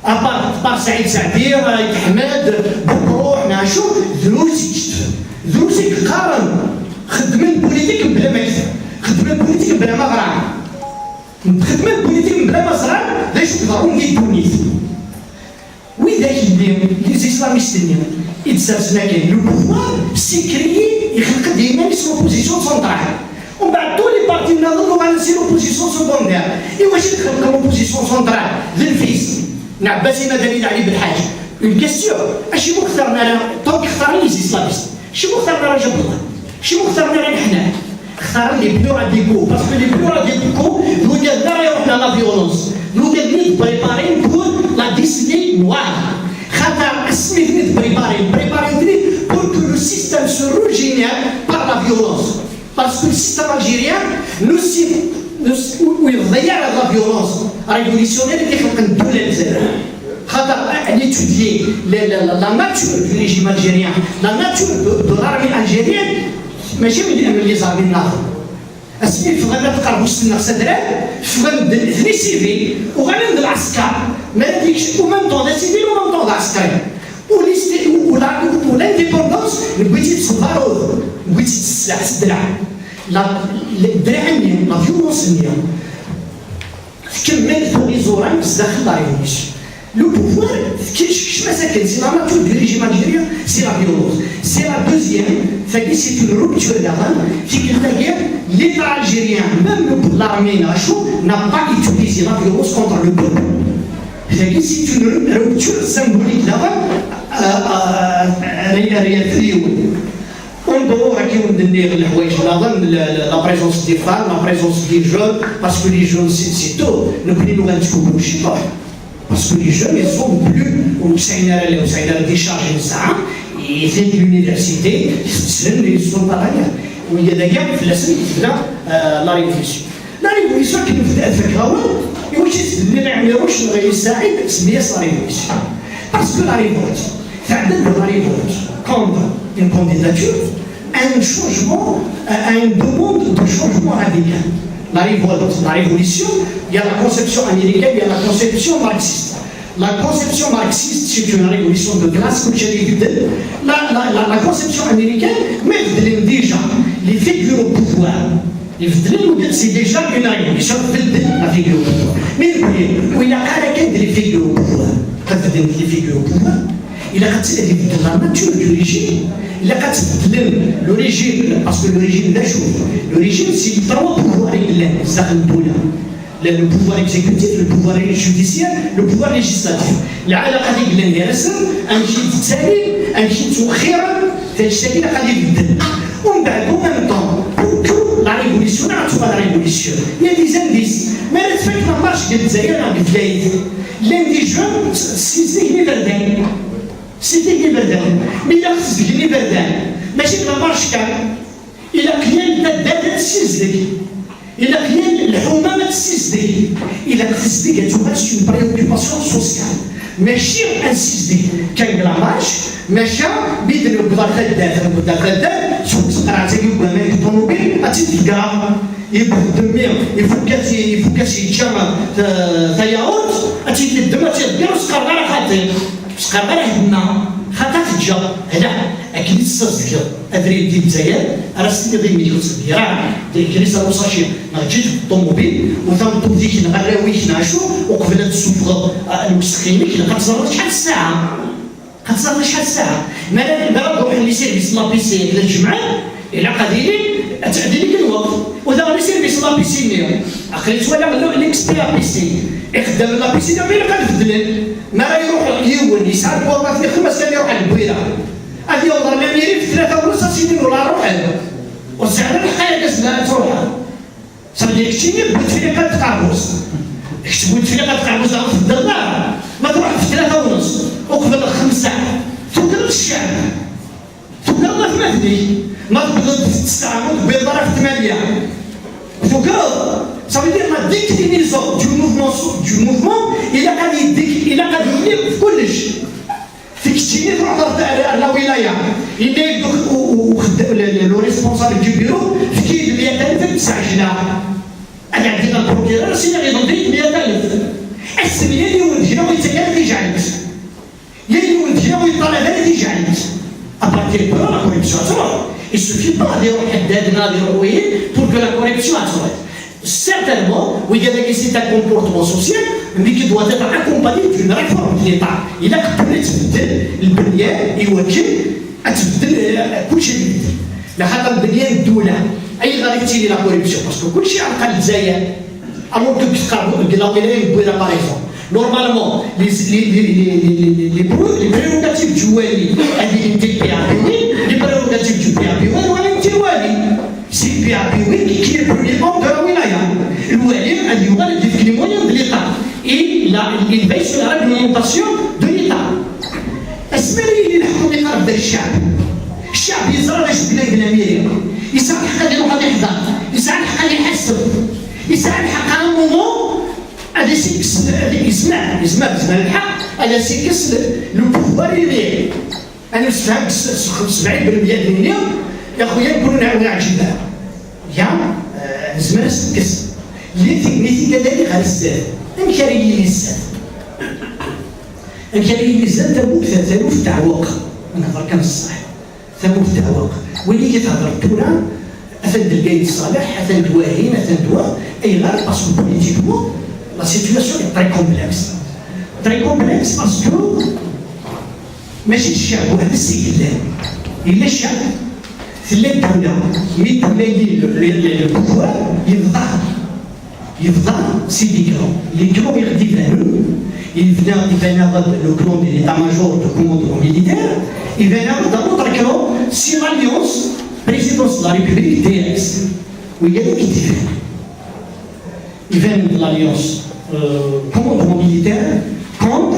[SPEAKER 3] ابار سعيد سعدي رايد حماد بروح ناشو دروسي كتف دروسي قارن خدمة بوليتيك بلا ما يكتب خدمة بوليتيك بلا ما غرام خدمة بوليتيك بلا ما زرع داش تضرون يدونيت وذاك اللي ليزيسلاميستين يتسرسنا كاين لو بوفوار سي كريي يخلق ديما اسمه بوزيسيون سونترال ومن بعد طول لي بارتي ناضلو غنسيرو بوزيسيون سكوندير واش تخلق بوزيسيون سونترال للفيس نعباسي مدني علي بالحاج اون كيستيون اشي مختارنا انا طونك اختارني لي زيسلاميست شي مختارنا راه جاب الله شي مختارنا راه حنا اختار لي بلورا ديكو باسكو لي بلورا ديكو لو كان لا يروحنا لا فيولونس لو كان نيت بريبارين بور لا ديسيدي نوار خاطر اسمي نيت بريبارين pour que le système se régénère par la violence. Parce que le système algérien, où il ضيع la violence révolutionnaire qui خلق الدولة الجزائرية. خاطر étudier la nature du régime algérien, la nature de l'armée algérienne, ماشي من لي زارمي الناظر. اسمي فغانا تقربوا السنة سدرات فغانا لي سيفيل وغانا العسكر ما ديكش ومام طون لا سيفيل ومام طون العسكري. والانديبوندونس بغيتي تصفر بغيتي تسلح الدرع الدرع النية لا فيولونس النية تكمل فوق لي زوران بزاف لا يونيش لو بوفوار كيش مساكن سي لا ناتور دو ريجيم الجيريان سي لا فيولونس سي لا دوزيام فهادي سي اون روبتور دافان في كيلتا ليتا الجيريان ميم لارمي ناشو n'a pas utilisé la violence contre le peuple. C'est une rupture symbolique là-bas. ونظهر كي ندير الحوايج نظن لا بريزونس دي فام لا بريزونس دي جون باسكو لي جون سي تو نبنيو غنتكونوا شي طاح باسكو لي جون يسون بلو وسعينا ديشارجي الساعه يزيد لونيفرسيتي يستسلم لي سلطانيه وهي داك في الاسم تبدا لا ريفوليسيون لا ريفوليسيون كي بدات في الهواء واش اللي ما يعملوش غيساعد سميه لا ريفوليسيون باسكو لا ريفوليسيون تعدد لا ريفوليسيون contre une candidature, un changement, une demande de changement radical. La révolte, la révolution, il y a la conception américaine, il y a la conception marxiste. La conception marxiste, c'est une révolution de classe, comme j'ai dit. La conception américaine, même déjà, les figures au pouvoir. C'est déjà une révolution de la figure au pouvoir. Mais où il y a des figures au pouvoir. Les figures au pouvoir. Il a cassé la nature du régime. Il a cassé le régime, parce que le régime d'ajout. Le régime, c'est trois pouvoirs le pouvoir exécutif, le pouvoir judiciaire, le pouvoir législatif. العلاقة اللي رسم أمشي تسالي أمشي تؤخرا تشتكي لقد يبدل ومن بعد ومن طون لا ريفوليسيون عرفتوا لا ريفوليسيون يا دي زانديس ما نتفكر ما مارش قد الجزائر عند الجايد لاندي جون سيزيكني بردان سيزيكني بردان ملي خصك بردان ماشي بلا مارش كان إلا كيان دادات سيزلك إلا كيان الحومة ما تسيزلك إلا خصك هاتوما سي اون بريوكيباسيون سوسيال ماشي انسيزلك كان كلاماش ماشي بيدن يبقى خدام سوق سقرا تاكي يبقى مالك الطوموبيل غادي تلقى يبقى الدمير يفوكاسي يتشامى تاياوت غادي تدمر تيدير وسقر غير خاطر سقر غير هنا خاطر تجا هنا اكيد تصدق ادري دي الجزائر راه سيدي غير مليون صغيره ديال الكنيسه الوصاشيه جيت بالطوموبيل وتنطو ديك نغراويك نعشو وقبل السوق المستقيمين كتزرب شحال الساعه كتزرب شحال الساعه ما نروح لي سيرفيس لابيسي للجمعه الى قادرين تعدي لك الوقت وذا لي سيرفيس لابيسي نيو اخريت ولا الاكس بي بيسي يخدم لابيسي دابا الا كنبدل ما راه يروح يون يسعد بوطه في 5 سنين يروح على البويره هذه والله ما ميري في 3 سنين ولا روح وسعر الحياه كاسنا تروح صافي كشتي بغيت فيا كتقعبوس كتبغيت فيا كتقعبوس في الدار ما تروح في 3 وقبل 5 ساعات توكل الشعب توكل الله في مهدي ما تبغي تستعمل بيضرب في 8 توكل صافي دير ما ديكلينيزون دو موفمون الى قاعد يدير في كلش فيكتيني تروح على ولايه اللي لو ريسبونسابل دو بيرو في كيد 100,000 تسعجنا انا عندنا البروكيرور سينا غيضرب 100,000 السميه اللي ولدنا ويتكلم في جعلت يا اللي ولدنا ويطلع هذا في جعلت ابارتي دو لا كوريبسيون تروح il suffit pas de حدادنا ديروي pour que la corruption تروح certainement oui il y a c'est un comportement social mais qui doit être accompagné d'une réforme de l'État il a que تبدل البنيان يوكل تبدل كل شيء يبدل لحتى بنيان الدوله اي غادي لا كوريبسيون باسكو كل شيء على الجزائر alors que la wilaya بويره par exemple normalement les prérogatives du wali هذه انت PAPW les prérogatives du PAPW ولا انت الوالي سي PAPW qui est le premier homme de la wilaya الوالي اللي هو اللي يدير les moyens de l'État et il veille sur la réglementation de l'État اسمع لي الحكم اللي قرب الشعب يزرع واش بلاد الاميريه يسعى الحق اللي يروح يحضر يسعى الحق اللي يحسب يسعى الحق على مومون هذا سيكس يسمع الحق هذا سيكس لو بوفوار يبيع انا نفهم 70% ديالنا يا خويا نكونوا نعاونوا عجيبه يا زمان سكس اللي كذلك على الزاد انكري الزاد تموت 3000 تعوق انا نهضر كان الصح ثموت تعوق واللي كتهضر التونا افند القايد الصالح افند واهين افند اي غير باسكو بوليتيكمون لا سيتوياسيون تري كومبلكس باسكو ماشي الشعب واحد السيد الا الشعب ثلاث الدوله مي الدوله البوفوار يفضل سيدي كرون يغدي فانو il vient le clan de l'état-major de commandement militaire, il vient d'un autre clan, sur l'alliance présidence de la République DS. Oui, il y a des qui ils viennent de l'Alliance commandement militaire contre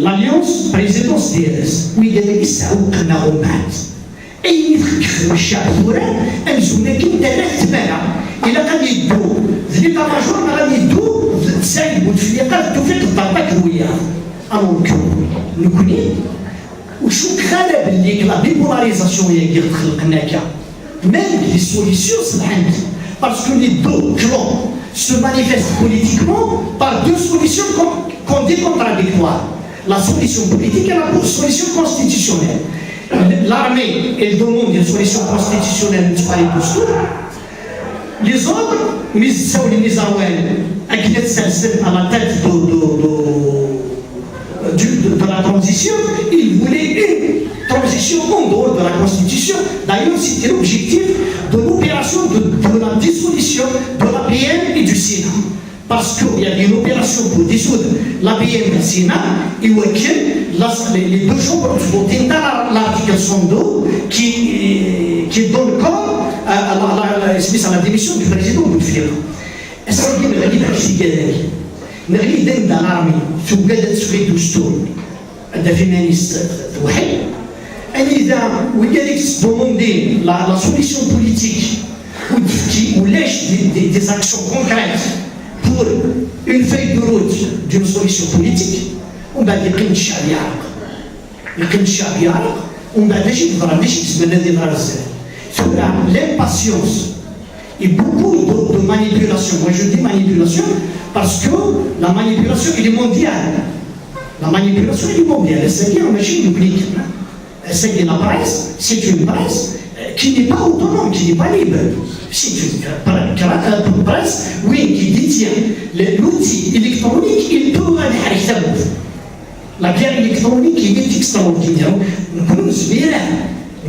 [SPEAKER 3] l'Alliance présidence DS. Oui, il y a des qui s'aouent qu'on a rombat. أي يفكر الشعب وراه أنزونا كي دارت تمانا إلا غادي يدو ذلك ماجور غادي يدو تساعد بوتفليقة توفيق الضربات الوياه أمور نكوني وشو خالة باللي لا بيبولاريزاسيون هي اللي خلقناك même les solutions صلحت parce que les deux clans se manifestent politiquement par deux solutions qu'on dit contradictoires. La solution politique et la solution constitutionnelle. L'armée, elle demande une solution constitutionnelle les autres, les Arouel, à la tête de la transition, ils voulaient une transition en dehors de la Constitution. D'ailleurs, c'était l'objectif de l'opération de la dissolution de l'APM et du Sénat. Parce qu'il y avait une opération pour dissoudre l'APM et le Sénat, et les deux chambres votaient dans l'article 102 qui donne corps à la démission du président Bouteflika. Est-ce qu'il y a une réalité نغلي dans l'armée توجدت في الدستور هذا فيمانيست واحد إذا ولذلك دوموندي لا سوليسيون بوليتيك ولاش des actions concrètes pour une feuille de route d'une solution politique ومن بعد يقيم الشعب يعرق ومن بعد ماشي يضرب ماشي يتبنى يضرب بزاف l'impatience et beaucoup de manipulation. Moi je dis manipulation parce que la manipulation elle est mondiale. La manipulation elle est mondiale. C'est une machine publique. C'est la presse, c'est une presse qui n'est pas autonome, qui n'est pas libre. C'est une presse, oui, qui détient l'outil électronique, il peut aller. La guerre électronique est extraordinaire. Nous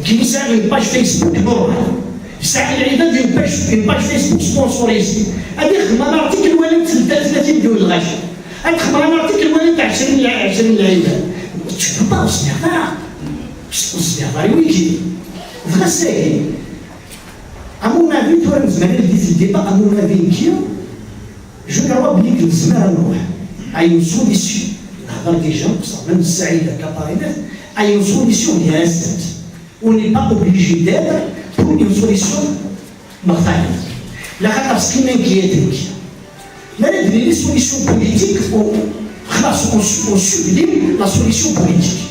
[SPEAKER 3] qui nous sert une page Facebook normale. يساعد العباد une page Facebook sponsorisée. هذه خدمة الارتيكل ولا 30 ديال الغش. هذه خدمة الارتيكل ولا تاع 20 العباد. Tu peux pas observer oui. Vrai c'est. À mon avis, toi, nous avons dit le débat, à mon avis, je crois bien que nous avons une solution. Dans des gens qui sont même Saïd Kaparina, à une solution qui est restante. On n'est pas obligé d'être pour une solution mortelle. La catastrophe qui m'inquiète. Mais les solutions politiques, on sublime la solution politique.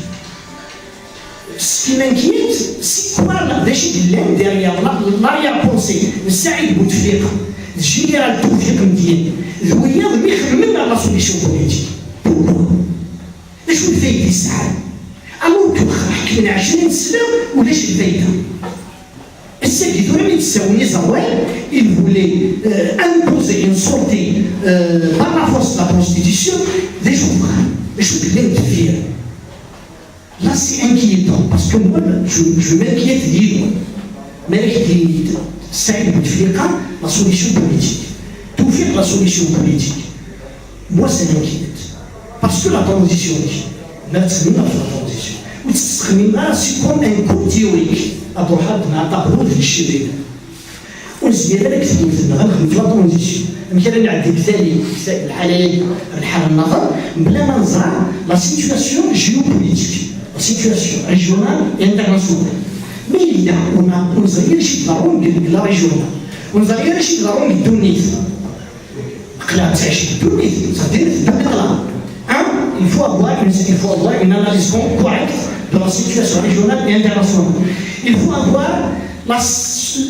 [SPEAKER 3] Ce qui m'inquiète, c'est quoi derrière l'arrière-pensée de Saïd Bouteflika, le général Toufik Mdien, le moyen de mettre même la solution politique. Pourquoi? ليش الفايدة يسعى؟ أمور كنا من 20 سنة وليش الفايدة؟ السيد ولم يتساوي زوال il voulait imposer une sortie par la force de la Constitution des jours. ليش بلاد فيها؟ Là c'est inquiétant parce que moi je m'inquiète dire mais Saïd Bouteflika la solution politique. Tout faire la solution politique. Moi ça m'inquiète. Parce que la transition, la transition, c'est comme un coup théorique. On se dit que la transition, la situation géopolitique, la situation régionale et internationale. Mais il y a, on a réussi la langue de la régionale, on a réussi la langue de Tunis. Il faut avoir une analyse correcte de la situation régionale et internationale. Il faut avoir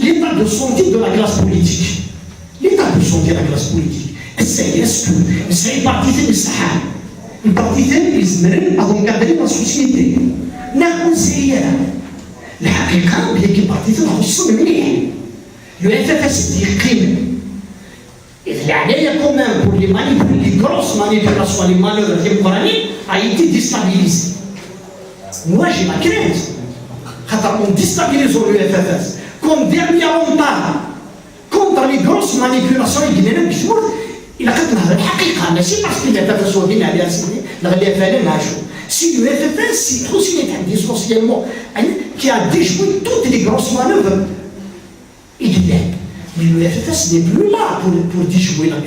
[SPEAKER 3] l'état de santé de la classe politique. L'état de santé de la classe politique. Est-ce que c'est une partie de l'Israël? Une partie de l'Israël a encadré la société. Non, c'est la حقيقة هي كي partie de la société. Le FFS dit crime. Il quand même pour les grosses manipulations, les manœuvres temporelles, a été déstabilisé. Moi j'ai ma crainte. Quand on déstabilise le FFS, comme dernier rempart contre les grosses manipulations, il a fait la حقيقة, mais c'est parce qu'il a fait son bien à la Si le FFS, c'est trop significatif essentiellement, qui a déjoué toutes les grosses manœuvres, il est là. Mais le FFS n'est plus là pour déjouer la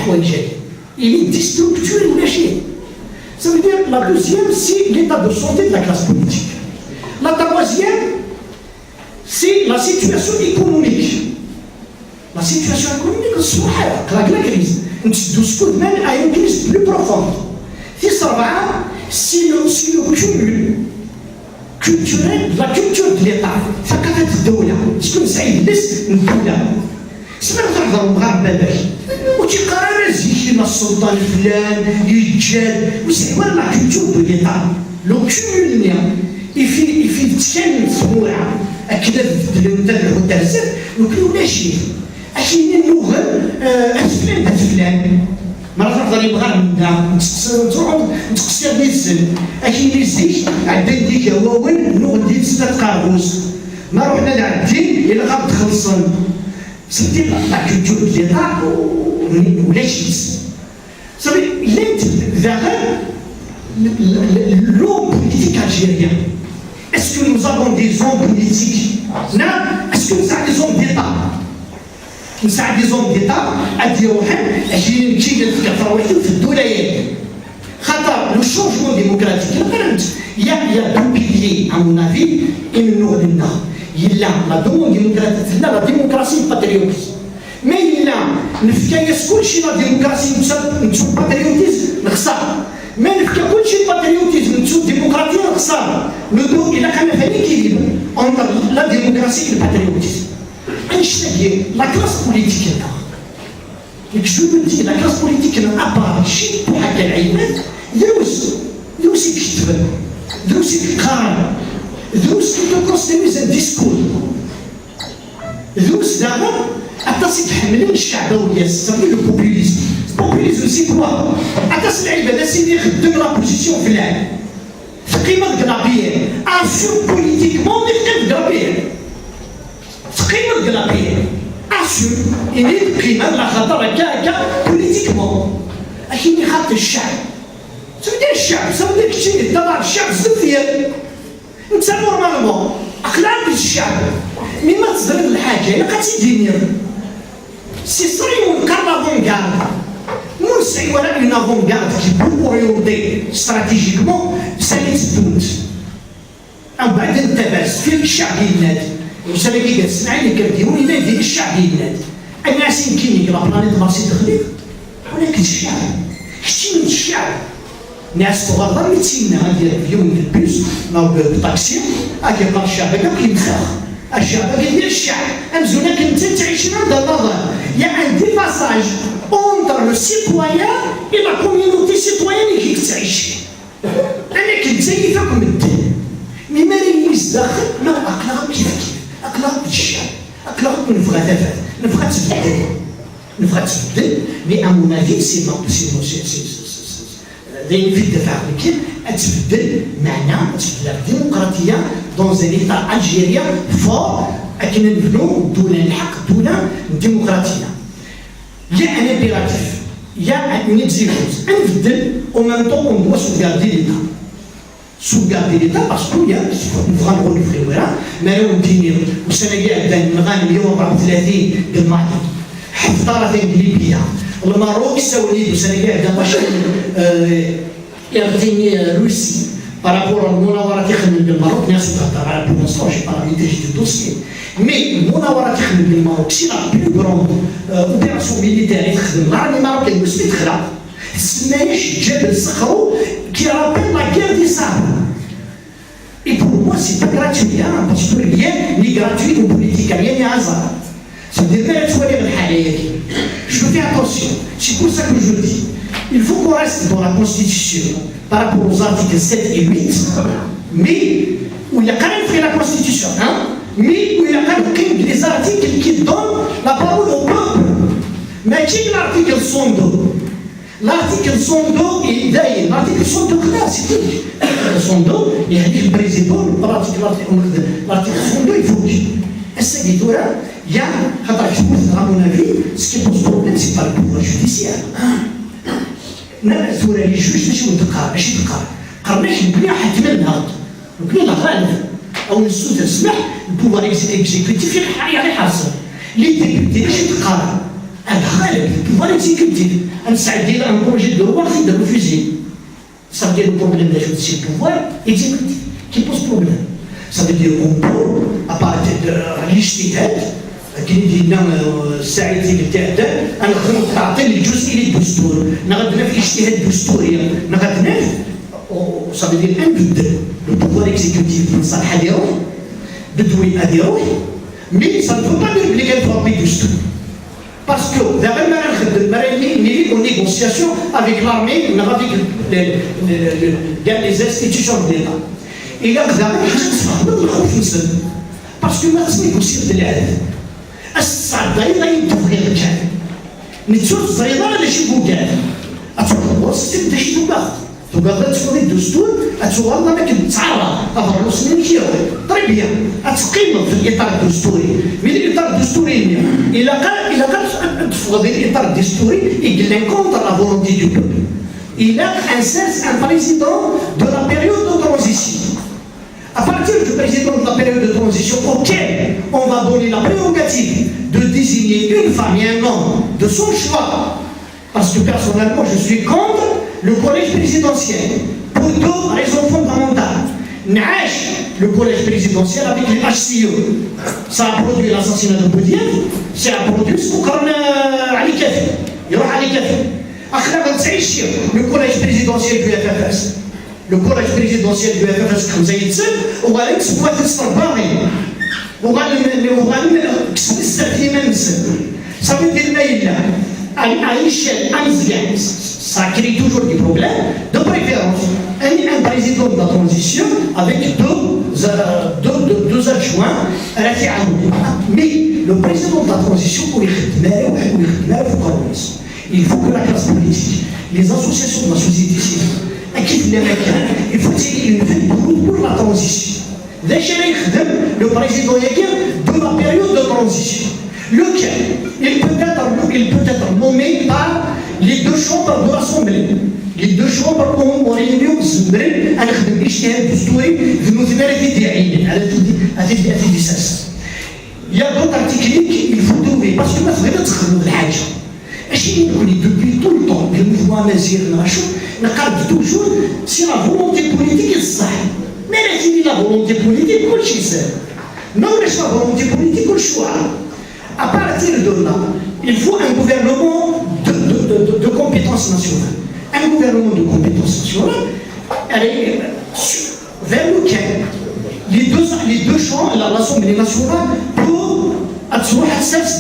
[SPEAKER 3] Houaïjali. Il est déstructuré ou lâché. Ça veut dire la deuxième, c'est l'état de santé de la classe politique. La troisième, c'est la situation économique. La situation économique, c'est la crise. Nous discutons même à une crise plus profonde. C'est le cumul culturel, la culture de l'État. Ça peut être الدولة. شكون سعيد بس الدولة. سمعت تحضر مغاربة وتيقرا زيك السلطان فلان يتجاد وسي ولا لا كولتور دو ليتا لو كومول يفي تكلم صبوعه هكذا تبدلوا الدراسات وكلوا ماشي اكاين اللغه فلان مرات تحضر المغاربه نتقصي النسل اكاين الزيك عندنا ديك هواون اللغه ديال ستة قارغوس ما رحنا لعندين الا غتخلصن c'est la culture de l'État ou l'Église. Vous savez, l'aide vers l'homme politique algérien. Est-ce que nous avons des hommes politiques? Non. Est-ce que nous avons des hommes d'État? Nous avons des hommes d'État à dire le changement démocratique. Il y a deux piliers, à mon avis, et nous il y a la demande démocratique, la démocratie patriotique. Mais il y a la démocratie patriotisme, mais il y a le patriotisme, la démocratie, il a quand même un équilibre entre la démocratie et le patriotisme. La classe politique est là. Je veux dire, la classe politique est là, à part Chine, pour laquelle il y a aussi qui veut, il y a aussi qui crame. ذوس كنتو كونستيوز ان ديسكور ذوس دابا اتصل تحملين الشعبويه سمي لو بوبوليزم البوبوليزم سي كوا اتصل العباد سيدي خدم لا بوزيسيون في العالم في قيمه الكلابيير اسيو بوليتيكمون في الكلابيير في قيمه الكلابيير اسيو اني قيمه لا خاطر هكا بوليتيكمون اكيد خاطر الشعب سمي الشعب سمي كثير تبع الشعب زفير انت نورمالمون اخلاق الشعب مما تصدر الحاجه الا كتدينير سي صريون كارلافونغارد مو سي ولا اون افونغارد كي بو اوريونتي استراتيجيكمون ساليت الدوت او بعد انتبس في الشعب ينادي وسالي كي كتسمعني كديروا ينادي الشعب ينادي الناس يمكن يقرا بلانيت مارسي تخليق ولكن الشعب شتي من الشعب ناس صغار متينا ديال اليوم البيس او بالطاكسي هاكا بقى الشعب هكا كيمسخ الشعب كيدير الشعب امزونا كنت تعيشنا دابا يعني دي باساج اونتر لو سيتويان اي لا كوميونيتي سيتويان اللي كتعيش انا كنت زيفك من الدين مي ماليش داخل لو اقلام كيف اقلام الشعب اقلام نبغى دافع نبغى تبدل مي امون افي سي دايما في الدفاع ولكن تبدل معنى تبدل الديمقراطيه دون ان ايتا الجيريا فور اكن نبنوا دوله الحق دوله ديمقراطيه يا ان امبيراتيف يا ان اكزيجونس نبدل او ميم طون اون دوا سوغاردي ليتا سوغاردي ليتا باسكو يا نبغى نقول في الورا ما يمكن والسنه قاعده نغني يوم 34 بالماضي حفظه ليبيا الماروك ساولي بسنة قاعدة باش يعطيني روسي بارابور المناورة تخدم بالماروك ناس تهضر على بونسطور شي باراميتر جديد الدوسيي مي المناورة تخدم بالماروك سي لا بلو كروند اوبيراسيون ميليتير تخدم العربي الماروكي المسلم تخرا تسمايش جبل صخرو كي رابيل لا كير دي سابل اي بور موا سي با غراتوي باسكو ريان ني غراتوي او بوليتيك ريان ني هازار c'est-à-dire que tu vois les je fais attention, c'est pour ça que je dis, il faut qu'on reste dans la Constitution par rapport aux articles 7 et 8, mais où il y a quand même fait la Constitution, hein, mais où il y a quand même des articles qui donnent la parole au peuple. Mais qui est l'article 102? L'article 102 est d'ailleurs, l'article 102 c'est tout. L'article 102, il y a le président, l'article 102 il faut dire. السيدورة يا خاطر à mon avis ce qui pose problème c'est pas le pouvoir judiciaire. الثورة اللي الجوج ماشي متقارب ماشي تقارب قرناش نبنيو حتما نهض نبنيو الغالب او نسوت السمح البوفوار اكزيكوتيف يعني حاصل لي ديبيوتي باش يتقارن الغالب البوفوار اكزيكوتيف نسعد ديال ان بروجي دو لوا خدام ريفوزي صافي ديال البروبليم ديال سي البوفوار اكزيكوتيف كي بوز بروبليم صافي ديال كومبور ابارتي الاجتهاد كاين ديالنا الساعه اللي تاعنا انا خدمت نعطي الجزء اللي الدستور نغدنا في الاجتهاد الدستوري نغدنا صافي ديال ان بدل لو بوفوار اكزيكوتيف من صالح ديالو بدوي اديروه مي سا نفو با دير بلي كنفرابي الدستور باسكو دابا ما غنخدم ما نيلي اون نيغوسياسيون افيك لارمي ولا افيك كاع لي انستيتيوشن ديالنا إلا خدا حاجه تفهم الخوف نسد باسكو ما خصني نيغوسيو بالعدل الصعب ضريضه يدوغي الكعب نتشوف الزريضه ولا شي بوكال اتوقع السيد دا شي بوكال توقع تفوضي الدستور اتوقع ما كتعرض افرلو سنين كيروي طريبيا اتقيم في الاطار الدستوري من الاطار الدستوري الا قال تفوضي الاطار الدستوري يقول كونتر لا فولونتي دو بوبل il a un président de la période de transition. À partir du président de la période de transition auquel on va donner la prérogative de désigner une femme et un homme de son choix, parce que personnellement je suis contre le collège présidentiel pour deux raisons fondamentales. N'ach le collège présidentiel avec les HCE, ça a produit l'assassinat de Boudiaf, ça a produit ce qu'on a Ali Kafi, il y aura Ali Kafi. Le collège présidentiel du FFS. Le collège présidentiel du FFS comme ça il dit, on va exploiter ce travail. On va le ça veut dire à l'échelle ancienne, ça crée toujours des problèmes. De préférence, un président de la transition avec deux adjoints, mais le président de la transition pour les il faut que la classe politique, les associations de la société civile, il faut qu'il y ait une veille pour la transition. Déjà, le président de la période de transition, lequel il peut être nommé par les deux chambres de l'Assemblée. Les deux chambres ont réunion à l'Ijtihad الدستوري في المثمرة الداعية على il y a d'autres articles qu'il faut trouver parce que ما تقدرش تخدموا الحاجة. J'ai depuis tout le temps, le mouvement Nazir n'a toujours si la volonté politique est ça. Mais la volonté politique, non, la volonté politique, le choix. À partir de là, il faut un gouvernement de compétences nationales. Un gouvernement de compétences nationales, vers lequel les deux champs, l'Assemblée nationale, pour assurer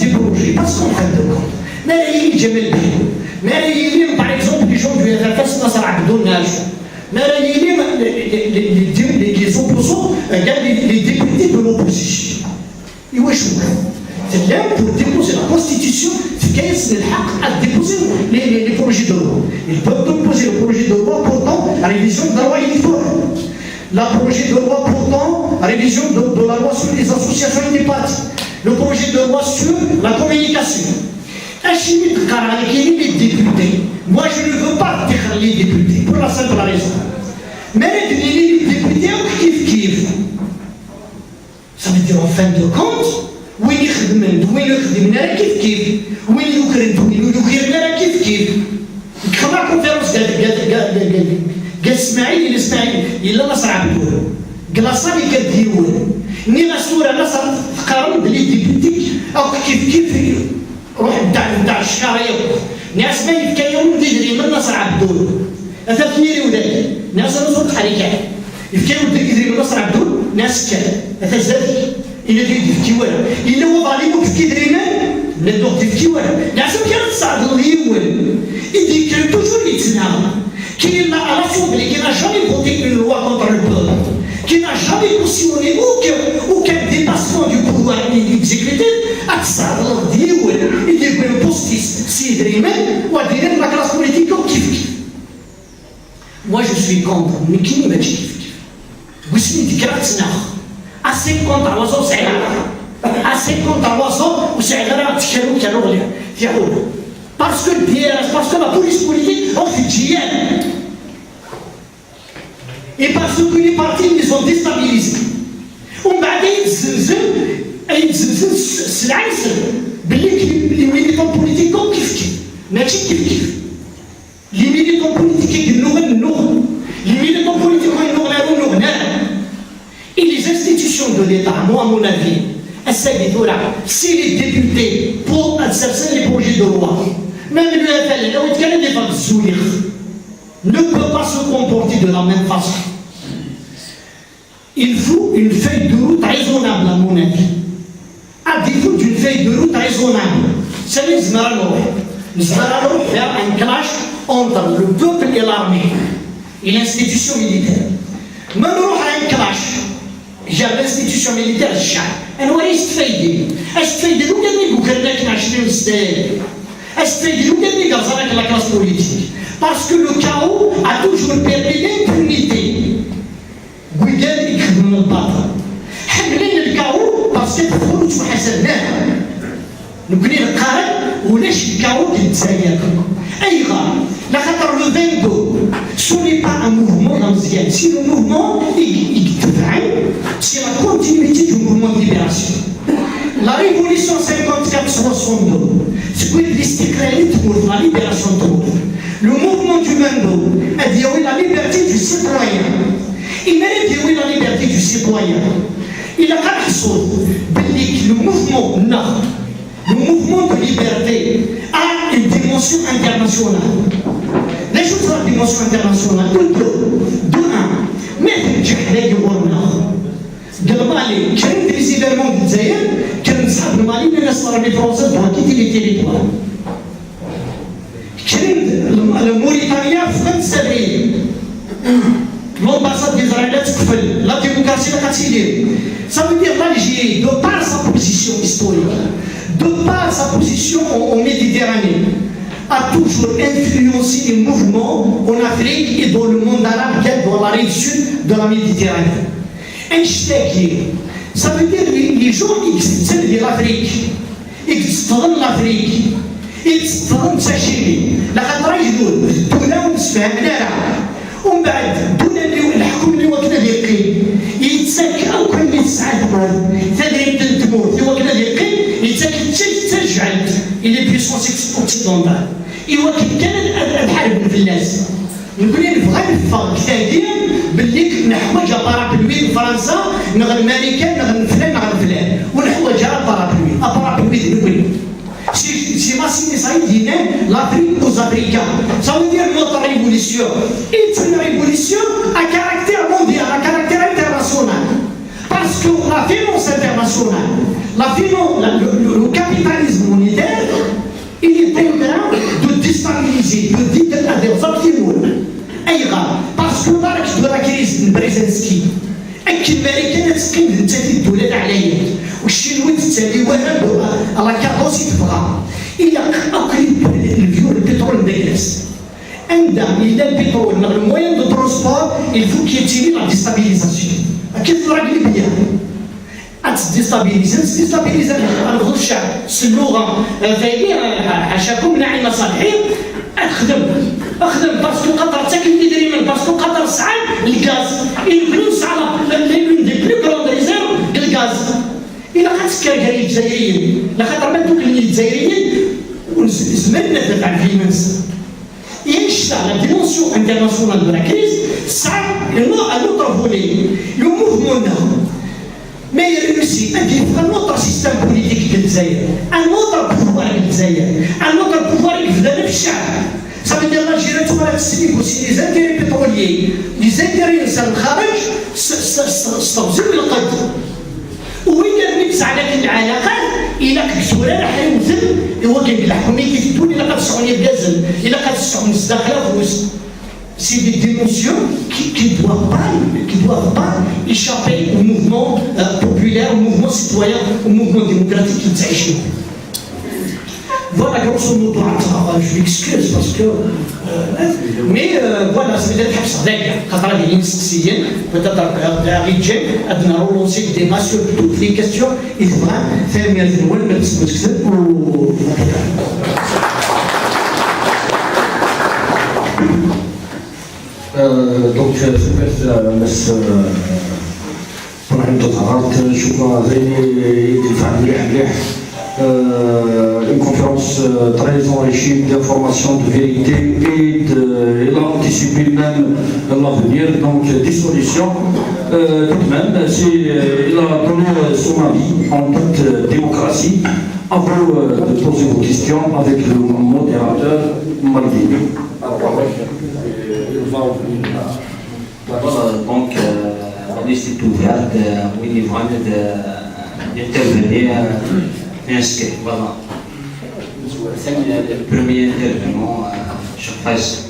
[SPEAKER 3] des projets. Parce qu'on fait de compte. ملايين جمال ملايين par exemple les gens du FFS نصر عبدو الناجو ملايين les opposants les députés de l'opposition يواجهوا تلام pour déposer la constitution في كاس الحق à déposer les projets de loi ils peuvent déposer le projet de loi portant la révision de la loi électorale la projet de loi portant la révision de la loi sur les associations uniparties le projet de loi sur la communication. Les députés. Moi, je ne veux pas dire les députés, pour la simple raison. Mais les députés, kiff. Ça veut dire en fin de compte, oui, كما كونفيرنس قال اسماعيل الا نصر عبدو قال صافي كديروا ني غاسوره نصر تقارن بلي ديبيتي او كيف روح نتاع الشكاريه ناس ما يتكلموا تجري من نصر عبدو هذا كيري وداك ناس نصر حريكه يتكلموا تجري من نصر عبدو ناس كان هذا زاد إلا تفكي ولا إلا هو ظالم تفكي درينا لا دوك تفكي ولا ناس كان تصعد اليوم إذا كان توجور يتسنى كاين l'Assemblée qui n'a jamais voté une loi contre le peuple, qui n'a jamais cautionné aucun dépassement du pouvoir exécutif, à تصعد اليوم إذا يكون بوستيس سي درينا ودير la classe politique كيف. Moi je suis contre mais كي ماشي كيف. وسمي ذكرات سناخ. assez contre l'oiseau c'est assez contre l'oiseau ou c'est grave تشكلوا كانوا يقولوا parce que la police politique officielle Et parce que les partis, ils sont déstabilisés. On va aller les militants politiques ont kiffé. Mais qui kiffe? Les militants politiques, ils nous. Les militants politiques, ils nous. Et les institutions de l'État, moi, à mon avis, si les députés, pour accepter les projets de loi, même le FLN, ne peut pas se comporter de la même façon. Il faut une feuille de route raisonnable, à mon avis. À défaut d'une feuille de route raisonnable, c'est les Zmaranoï. Les Zmaranoï faire un clash entre le peuple et l'armée et l'institution militaire. Maintenant, un clash. J'ai l'institution militaire, elle doit estfaïder. Estfaïder, nous gagnons le la classe politique. Parce que le chaos a toujours permis l'impunité. Guigel écrit dans le bâtard. Le chaos parce que nous sommes nous connaissons le carré ou le chaos qui est le 22, ce n'est pas un mouvement ancien, c'est le mouvement c'est la continuité du mouvement de libération. La révolution 54-62, c'est quoi l'istikralité pour la libération de l'autre. Le mouvement du Mendo a dit oui la liberté du citoyen. Il mérite dit oui la liberté du citoyen. Il a pas le mouvement de liberté a une dimension internationale. Les choses sont la dimension internationale. De un, mais je vais dire Mali, quel précisément d'Israël, quel sabre Mali, mais l'armée française doit quitter les territoires. Le Mauritanie, France, l'ambassade d'Israël, la démocratie, la Katsili. Ça veut dire l'Algérie, de par sa position historique, de par sa position en Méditerranée, a toujours influencé les mouvements en Afrique et dans le monde arabe, dans la rive sud de la Méditerranée. Ça veut dire que les gens existent de l'Afrique, existent de l'Afrique, existent de Sachili. La Khatraï Doul, Doula Ousfahmnara, ومن بعد دون الحكم اللي وكنا ديقين يتساك او كان يتسعد تدري تموت اللي وكنا ديقين يتساك تجعل الى بيسونس اوكسيدونتال يوكل كان الحرب في الناس نقول نبغى نفهم كتابيا باللي نحوج بارابلوي فرنسا نغ الامريكان نغ فلان نغ فلان ونحوج بارابلوي نقول c'est Massine Saïd dit l'Afrique aux Africains. Ça veut dire notre révolution est une révolution à caractère mondial, à caractère international. Parce que la finance internationale, le capitalisme monétaire, il est en train de déstabiliser, de dire à des optimaux. Parce que l'arc de la crise de Brzezinski, الامريكان تسكن تتالي الدولات عليا والشينوي تتالي وانا على كارطوسي تبغى الى اكل البترول دايرس عندما الى البترول الموين دو ترونسبور الفو كيتيني لا ديستابيليزاسيون كيف تراك ليبيا تديستابيليزا نغض الشعب اللغه ثاني حاشاكم ناعي مصالحين اخدم باسكو قطر تاكل اللي دايرين من باسكو قطر سعى الغاز الفلوس على لون دي بلو كروند ريزيرف الغاز الى غتسكر الجزائريين لخاطر ما دوك الجزائريين زماننا دابا على الفينانس ينشطع لا ديمونسيون انترناسيونال دو لا كريز سعى لوطر فولي لو موفمون ما يرسي ان يبقى نوتر سيستم بوليتيك في الجزائر ان نوتر بوفوار في الجزائر ان نوتر بوفوار يفدى في الشعب. Ça veut dire l'Algérie tout à l'heure aussi les intérêts pétroliers, les intérêts de الخارج استوزنوا القدر. وإذا نبسع لك العلاقات إلى كسورة راح يمثل يوقف الحكومية كيفدون إلى قد السعودية بجازل إلى قد السعودية مصداقلة فلوس. C'est des dimensions qui ne doivent pas échapper au mouvement populaire, au mouvement citoyen, au mouvement démocratique qui تعيش. Voilà, grosso modo, je m'excuse parce que. Mais voilà, c'est peut-être peut-être relancer le débat sur toutes les questions. Il faudra faire mieux de nous, mais
[SPEAKER 4] Donc
[SPEAKER 1] دونك سمعت الناس طبعا تظاهرات نشوفها زي يدفع مليح مليح une conférence très enrichie d'informations, de vérité et il a anticipé même l'avenir, donc des solutions. Tout de même, il a donné son avis en toute démocratie. À vous de poser vos questions avec le modérateur Maldini.
[SPEAKER 2] Voilà, donc la liste est ouverte, où il est vraiment d'intervenir, inscrit. Voilà. Le premier intervenant, Cheikh Faisal.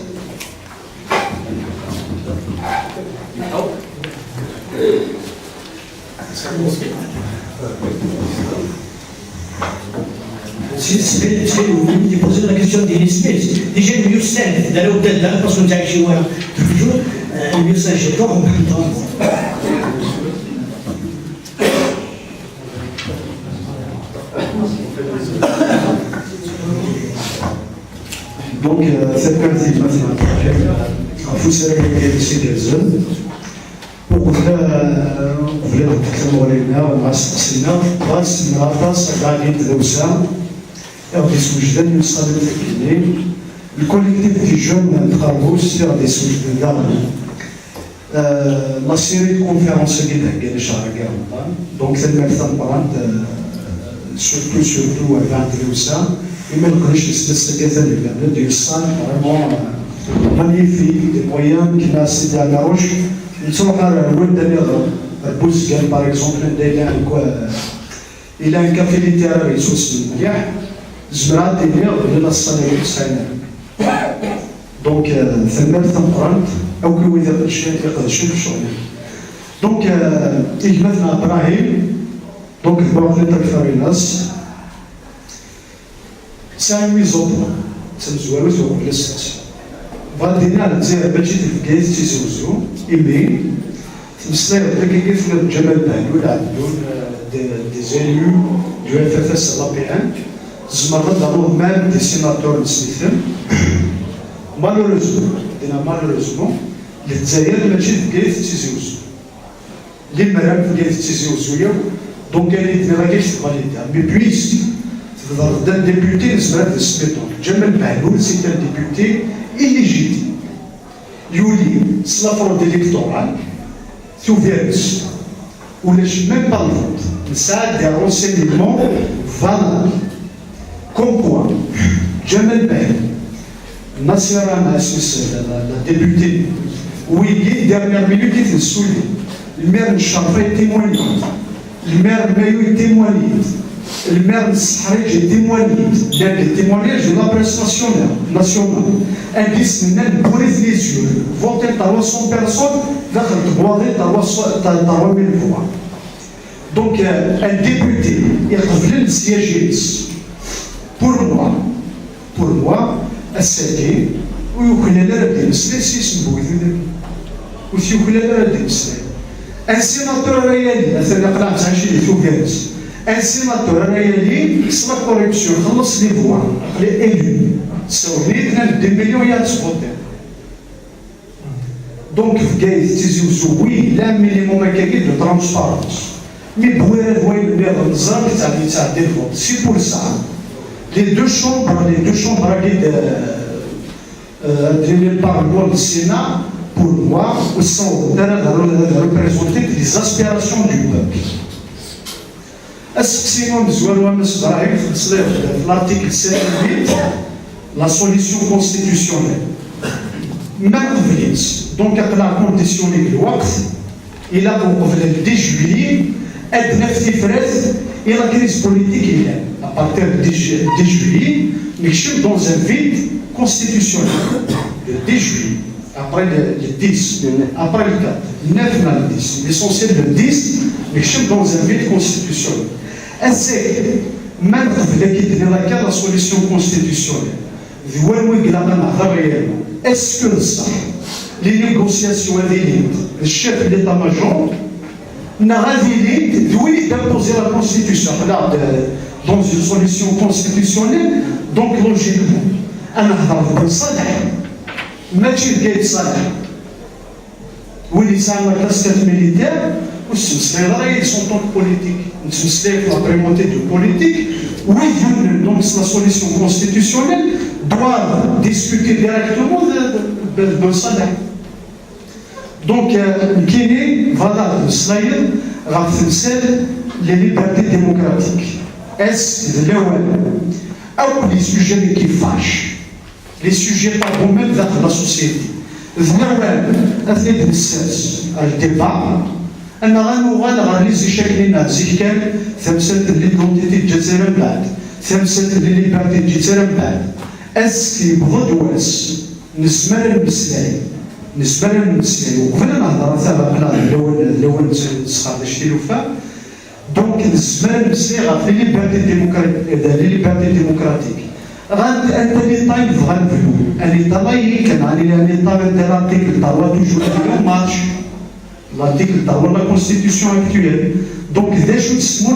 [SPEAKER 3] J'ai posé la question des espèces. Déjà, le Miocène, d'aller au delà, parce qu'on a chez moi toujours, le Miocène, j'ai pas en même temps. Donc, cette partie est maintenant projet. Il faut se réunir des zones. وفي نتكلموا علينا مع السنة غاس غادي تدوسا غادي سوجدا نوصل للتكليم الكوليكتيف دي جون نتخرجوا سير دي سوجدا لا سيري دو كونفيرونس اللي تهكا لشهر كاع رمضان دونك تما تنبرانت سورتو عند دوسا ما نقدرش نستنى كذا اللي ديال الصان فريمون مانيفيك دي مويان كيما سيدي على روش نتروح على ولد البوز قال باغ اكزومبل الى ان كافي ليتيراري سوس مليح زمرات ديالي ولا الصالح السنه دونك ثمار تنقرنت او كل واحد يقدر يشوف الشغل دونك مثلا ابراهيم دونك تبعوا في الناس سامي زوبو تمزوالو زوبو لست فالدينا الجزائر باجي تلقايز تيزوزو إيمي تمسلاي داك كيف جمال بهلول عندهم دي زيليو دو اف اف اس لابيان زمرنا دارو مام دي سيناتور نسميتهم مالوريزمون الجزائر ماشي تلقايز تيزوزو لي المرام تلقايز تيزوزو دونك اللي تلاقيش فاليدا مي بويسك تقدر ديبيوتي نسمع سميتهم جمال بهلول سي ان ديبيوتي illégitime. Yuli, c'est la fraude électorale, ouverte, où n'est même pas le vote. Ça a des renseignements valables. Comme quoi, Jamel Ben, Nassira Nassis, la députée, où il dit, dernière minute, il est souillé. Le maire Chafra est témoigné. Le maire Mayou est témoigné. Le maire Sahrej est témoigné. Il y a des témoignages de la presse nationale. Indice net pour les yeux. Voter par 100 personnes, voter par 3000 voix. Donc, un député, il revient siéger. Pour moi, à cette où vous connaissez la démocratie, c'est une bonne ou si vous connaissez la démocratie. Un sénateur réel, un sénateur réel, c'est la corruption, c'est les voix, les élus. C'est des millions de voter. Donc, oui, il y a un minimum de transparence. Mais pour c'est pour ça. Les deux chambres du Parlement du Sénat, pour moi, sont représenter les aspirations du peuple. Est-ce que c'est l'article 7 la solution constitutionnelle. Donc, après la condition de l'Ouest, il a le 10 juillet, et 9 février, et la crise politique est à partir du 10 juillet, nous sommes dans un vide constitutionnel. Le 10 juillet, après le 10, après le 4, 9 le 10, l'essentiel le 10, nous sommes dans un vide constitutionnel. Est-ce même la solution constitutionnelle? Est-ce que ça, les négociations avec le chef de l'état-major n'a révélé d'imposer la constitution dans une solution constitutionnelle? Donc logiquement, on a un salaire, mais tu gagnes salaire. واللي يسعى لا كلاس ميليتير والسمسلين راه يسون طونك بوليتيك نتمسلين في لا بريمونتي دو بوليتيك ويجون دونك لا سوليسيون كونستيتيسيونيل doivent discuter directement de ça. Donc, Kini, voilà, Slayer, les libertés démocratiques. Est-ce les sujets qui fâchent, les sujets pas même dans la société. Le débat, أنا غنوغال غنريزي شكلنا زيكال ثمسات ليدونتيتي تجزيرا من بعد ثمسات ليبرتي تجزيرا من بعد اسكي بغض واس نسمر المسلاي وقبل نهضر سبق الاول تسخر شتي لوفا دونك نسمر المسلاي غا في ليبرتي ديموكراتيك غاد انت لي طايب غنبدو اني طاي كان اني طايب ديال لارتيكل تاع توجور اليوم ماتش l'article de la Constitution actuelle. Donc, des choses qui sont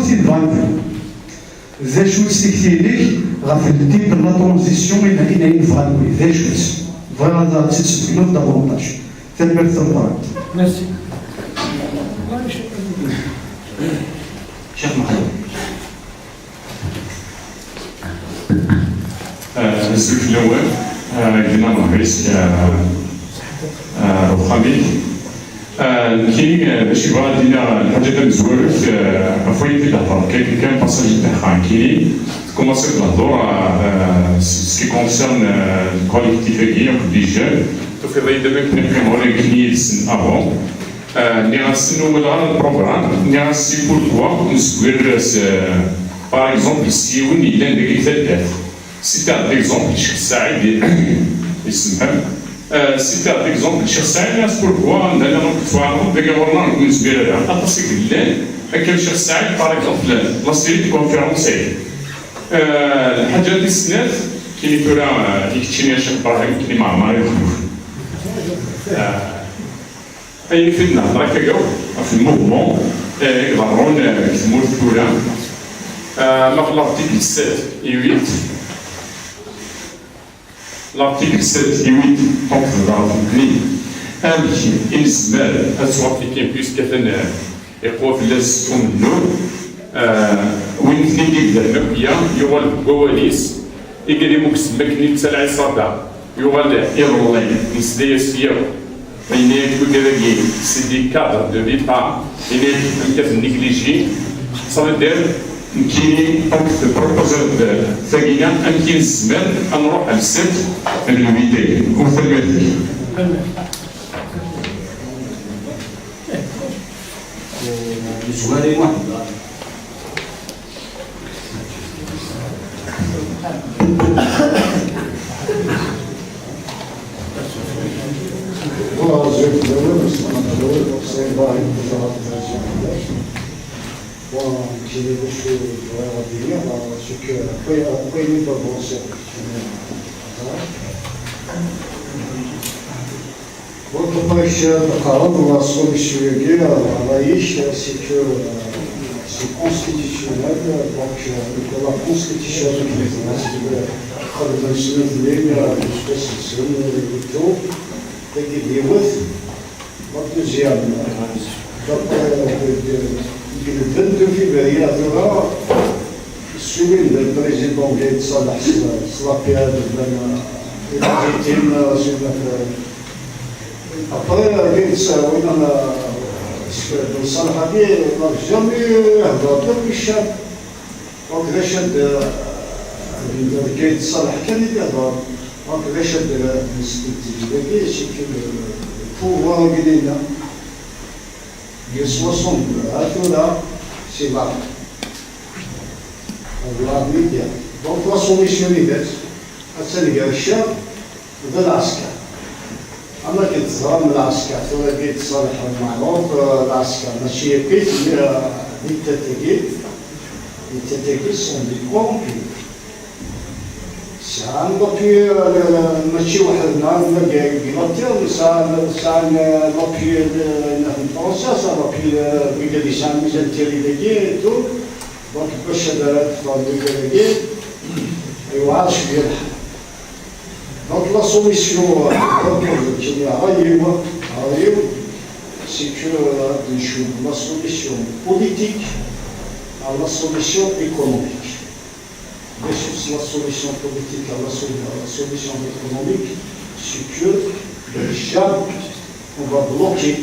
[SPEAKER 3] des choses qui le type de la transition et une famille. Des choses. Voilà notre avantage. C'est le personne.
[SPEAKER 1] Merci.
[SPEAKER 2] Cheikh Mohamed.
[SPEAKER 4] Monsieur Filoué, évidemment, risque au Khabib. كاين باش يبغى دينا الحاجه مزوره فوين في الهضره كاين باساج تاعها كاين كومونسي الهضور سكي كونسيرن الكوليكتيف دي جون في الريد دابا كنا هوري كنيس افون اللي غنستناو من هذا البروغرام اللي غنسي بوركوا نسوير باغ اكزومبل سيون الى داك الثلاث سيتي ان اكزومبل الشيخ سعيد يسمح سيتي ان اكزومبل الشيخ سعيد ناس بوركوا عندنا نوقفوا ديك ورنا نكون سبير على خاطر الليل هكا الشيخ سعيد باغ اكزومبل لا سيري كونفيرونسي الحاجه ديال السنات كاين كورا يكتشيني الشيخ ابراهيم كاين مع ماري أي في النهضة كيو في الموفمون يقدرون يكتموا الكورة ما في الارتيكل 7 و 8 الارتيكل 7 و 8 دونك في أهم شيء الزمان أتوافقين بيسك كان يقوى في اللاس منه وين اثنين يبدا المبيا يغال بواليس يقري مكس مكني تسلع الصدى يغال يضلي نسدي سياو il est plus délégué, c'est des cadres de l'État, il est peut-être négligé. Ça veut dire qu'il est proposé de Fagina, un qui est semaine, un roi à 7, un limité, ou fermeté.
[SPEAKER 5] C'est constitutionnel, donc la constitution le 22 février, celui du président Gaïd Salah Slapia après Gaïd Salah Salah n'a jamais هضر بالشاب دونك لا شاد Gaïd Salah كان يهضر دونك لا شاد نستنتج سي كو البوفوار ديالنا ديال 60 هاتولا سي باق الغابيديا دونك لا سوليسيون اللي دات غتلقى الشاب وذا العسكر اما كتظهر من العسكر ثم كيتصالح المعروف العسكر ماشي كيف les tataguis sont des corrompus. ساعة نضبي ماشي وحدنا نلقى بيلاطير ساعة نضبي فرنسا ساعة نضبي بيقالي ساعة ميزان تيري داكي تو دونك باش دارت بيقالي ايوا عارش بيرح دونك لا سوليسيون كيما غايو c'est que la solution politique à la solution économique. Versus la solution politique à la solution économique, c'est que déjà on va bloquer,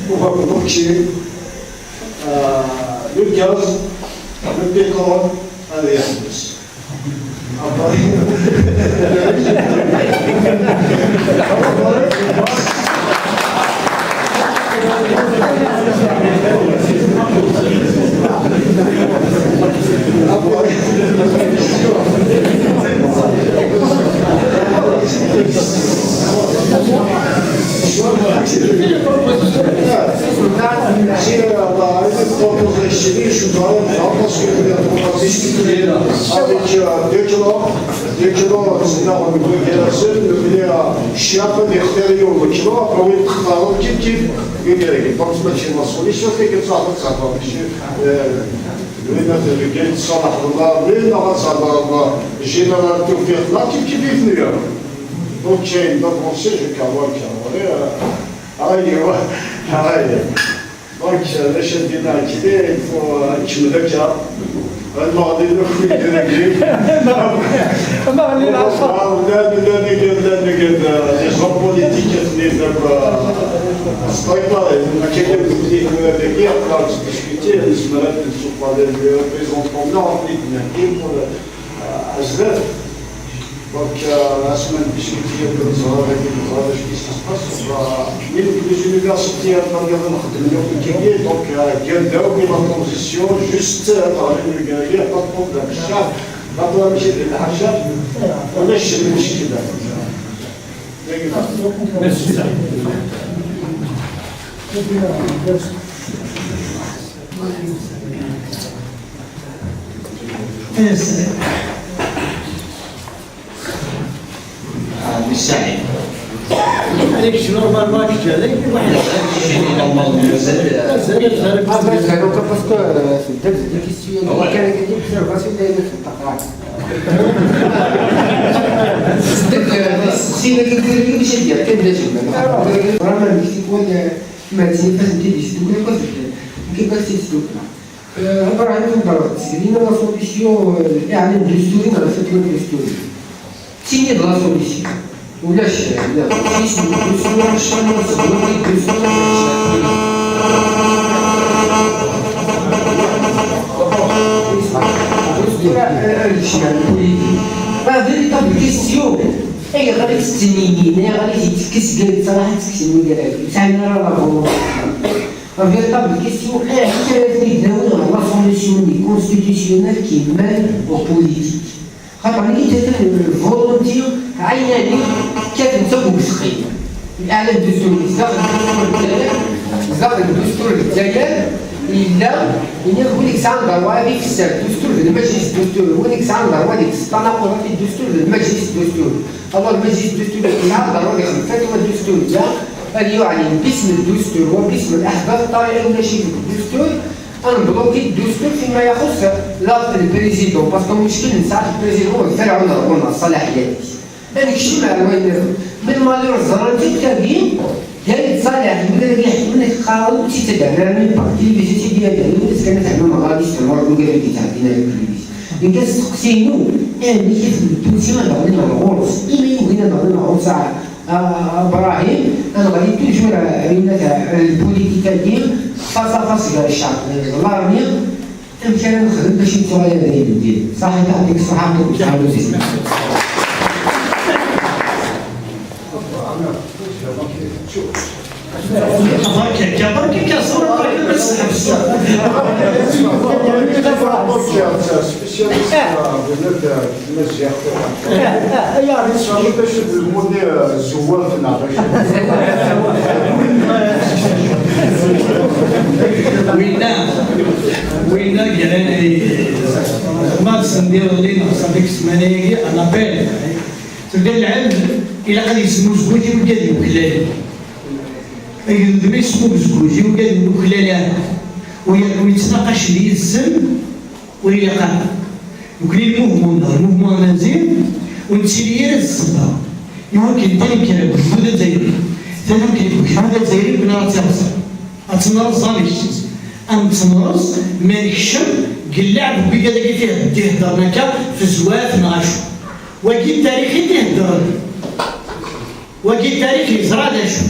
[SPEAKER 5] on va bloquer le gaz, le pétrole à l'Airbus. Donc, la chaîne d'identité, il faut que je me déclare. الماضي نفسي ديريكتي
[SPEAKER 3] ما غني العصا
[SPEAKER 5] لا لي زون بوليتيك اللي دابا سطايبر ما كاين اللي هذاك يقدر تديسكوتي بالنسبه للسوق ديال لي ريبريزونطون اللي نحكي ازداد دونك اسمن ديسكوتي بالزهر هذيك الزهر اش كيسباس من لي زونيفرسيتي نقدر نخدم لهم كيفيه دونك كنداو بين لا ترانزيسيون جوست طالعين من الكارير با بروبليم الشعب غادي نمشي للحاجات ولا الشيء المشكل
[SPEAKER 2] بالسعي
[SPEAKER 3] عليك شنو نورمال ماكش هذاك واحد
[SPEAKER 2] نورمال مازال
[SPEAKER 6] parce que c'est des questions كان كاين observation دايره في التقاعد سينا كيقول لي باش ندير كنبدا جبنا راه ماشي تكون ما تزيد تدي تقول لك كيف باش تسلكنا عباره عن تسلينا لا سوليسيون الاعلان الدستوري ولا الفتوى الدستوري تيني لا سوليسيون ولاش لا اسم الدستور شنو نصدروا الدستور La véritable question, elle est غادي تستنيني غادي تتكس قالت صراحه تكسني قالت سالنا راه هو La véritable question est quelle est la solution constitutionnelle qui mène aux politiques. خاطر اللي تتم الفولونتير عيناني كيف نسوق بسخي الاعلام الدستوري زاد الدستور الجزائر الا يقول لك سان دروادي في السر الدستور المجلس الدستوري هو اللي سان دروادي التناقض في الدستور المجلس الدستوري الله المجلس الدستوري سان دروادي الفتوى الدستوريه ان يعلن باسم الدستور وباسم الاحزاب الطائعه ولا شيء في الدستور ان بلوكي الدستور فيما يخص لا البريزيدون باسكو المشكل نساعد البريزيدون يفرعون ربنا الصلاحيات هذاك الشيء مع الوين من مالور الزرانتي كابين داير صالح من اللي يحكم لك قانون تتبع من بارتي فيزيتي ديالها الناس كانت عندهم غادي تستمر وقال لك تعطينا الكريديت ان كان تقسيمو يعني كيف التونسي ما ضربنا الغرس الا يمكن ضربنا الغرس ابراهيم انا غادي توجور البوليتيكا ديال فاس كاع الشعب الارميه نمشي انا نخدم باش نتغير هذه الدين صح يعطيك الصحه وتحاولوا تسمعوا
[SPEAKER 3] وينا يعني ما نديروا لينا صافيك السمانه انا بال تبدا العلم الى غادي يسمو زوجي وقال وكلالي ما يسمو زوجي وقال وكلالي ويتناقش لي السن وهي قاعده وكلي الموفمون نازل ونتسيري الصبا يمكن ثاني كلام ولا زي ثاني كيف هذا الجزائري بنا تيرزا اتنرز زاميش ام تنرز ما نكشم قلعب بقى داك فيه تهدر نكا في زواف ناشو وكي التاريخي تهدر وكي التاريخي زرا داشو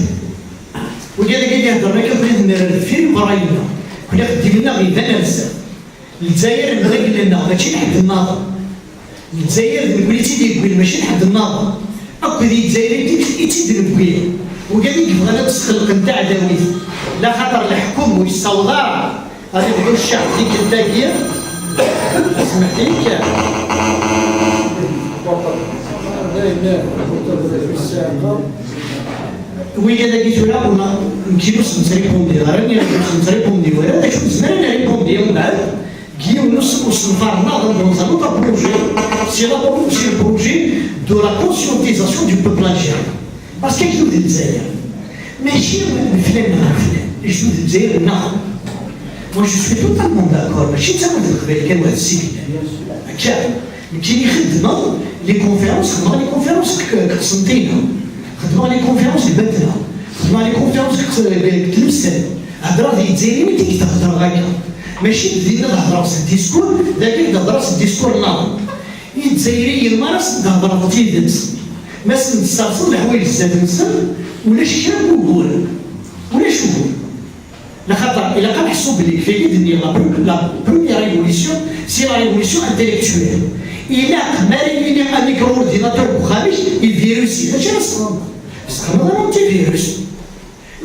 [SPEAKER 3] وكي داك تهدر نكا بغيت نفير براينا كنا خدمنا غير بنفسه الجزائر بغيت لنا ماشي لحد الناظر الجزائر بغيتي تيقول ماشي لحد الناظر اكو ذي الجزائر تيدير بويا وقال لك بغينا تسخلق نتاع داوي لا خاطر الحكم والسوداء غادي يبغيو الشعب ديك التاكيه سمحت لك وي هذا كي تقول انا نمشيوش نتريبوندي راني نتريبوندي ولا هذا شو زمان نريبوندي ومن بعد كي نص نفار ناظر dans un autre projet c'est le projet de la conscientisation du peuple algérien parce que جنود الجزائر ماشي فلان مع فلان جنود الجزائر ناظر moi je suis totalement d'accord ماشي تا قبل كان واحد السيد هكا كاين خدمه لي كونفيرونس خدمه لي كونفيرونس قسنطينه خدمه لي كونفيرونس البدله خدمه لي كونفيرونس تلمسان هضره ديال الجزائري ملي تيجي تهضر هكا ماشي بدينا نهضروا في الديسكور ذاك نهضروا في الديسكور ناض الجزائري المارس نهضروا في الدنس ما نسترسل الحوايج زاد نسل ولا شي كلام نقول ولا شو لخاطر الا كنحسوا بلي في يدني لا بروميير ريفوليسيون سي لا ريفوليسيون انتيليكتويل الى ماريني ان ميكرو اورديناتور بخارج الفيروسي ماشي راسنا بس كمان انتي فيروس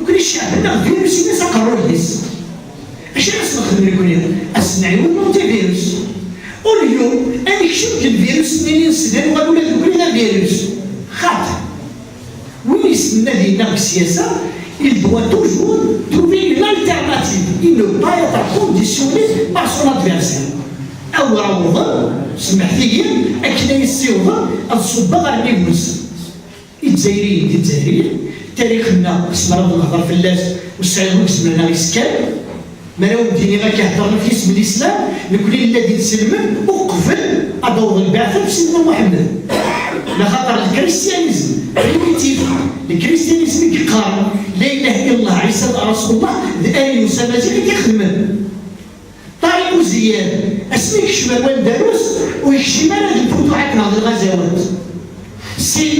[SPEAKER 3] وكل الشعب عندنا فيروسي ناس قروليس اش راسنا خدمنا لكم اسنعيو انتي فيروس واليوم انا شفت الفيروس منين نسدان وقالوا لنا كلنا فيروس خاطر وين يسمى لينا بالسياسه il doit toujours trouver une alternative. Il ne peut pas être conditionné par son adversaire. أول عوضة سمحتي أكنا يسيوضة الصبا غير يونس. الجزائريين تاريخنا اسم رب الهضر فلاس والسعيد اسم لنا الإسكان ما لو مديني غير كيهضرنا في اسم الإسلام نقول الذي نسلم وقفل أدور البعثة بسيدنا محمد. لخاطر الكريستيانيزم بريميتيف الكريستيانيزم كيقارن لا اله الا الله عيسى رسول الله الآن وسمازيغ كيخدم طريق زياد اسميك شمال واندلس ويكشي مال هذه الفتوحات مع الغزوات سي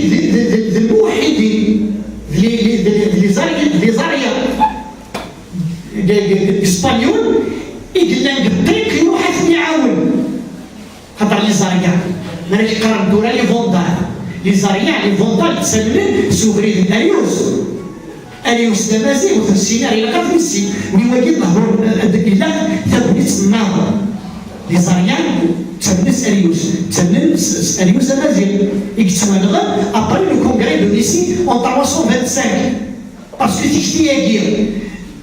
[SPEAKER 3] الموحدين لي زاريا اسبانيول يقلنا بالطريق يوحد يعاون خاطر لي زاريا ماناش كيقارن دورا لي فوندال لي زاريا لي فوندال تسمى سوغري أريوس دمازي وتنسينا إلى قفنسي من وجد نهضر إلا ثبت النهضة لي زاريان تبنس أريوس تبنس أريوس دمازي يكتمن غير أبري لو كونغري دو نيسي en 325 باسكو تيكتي هاكيا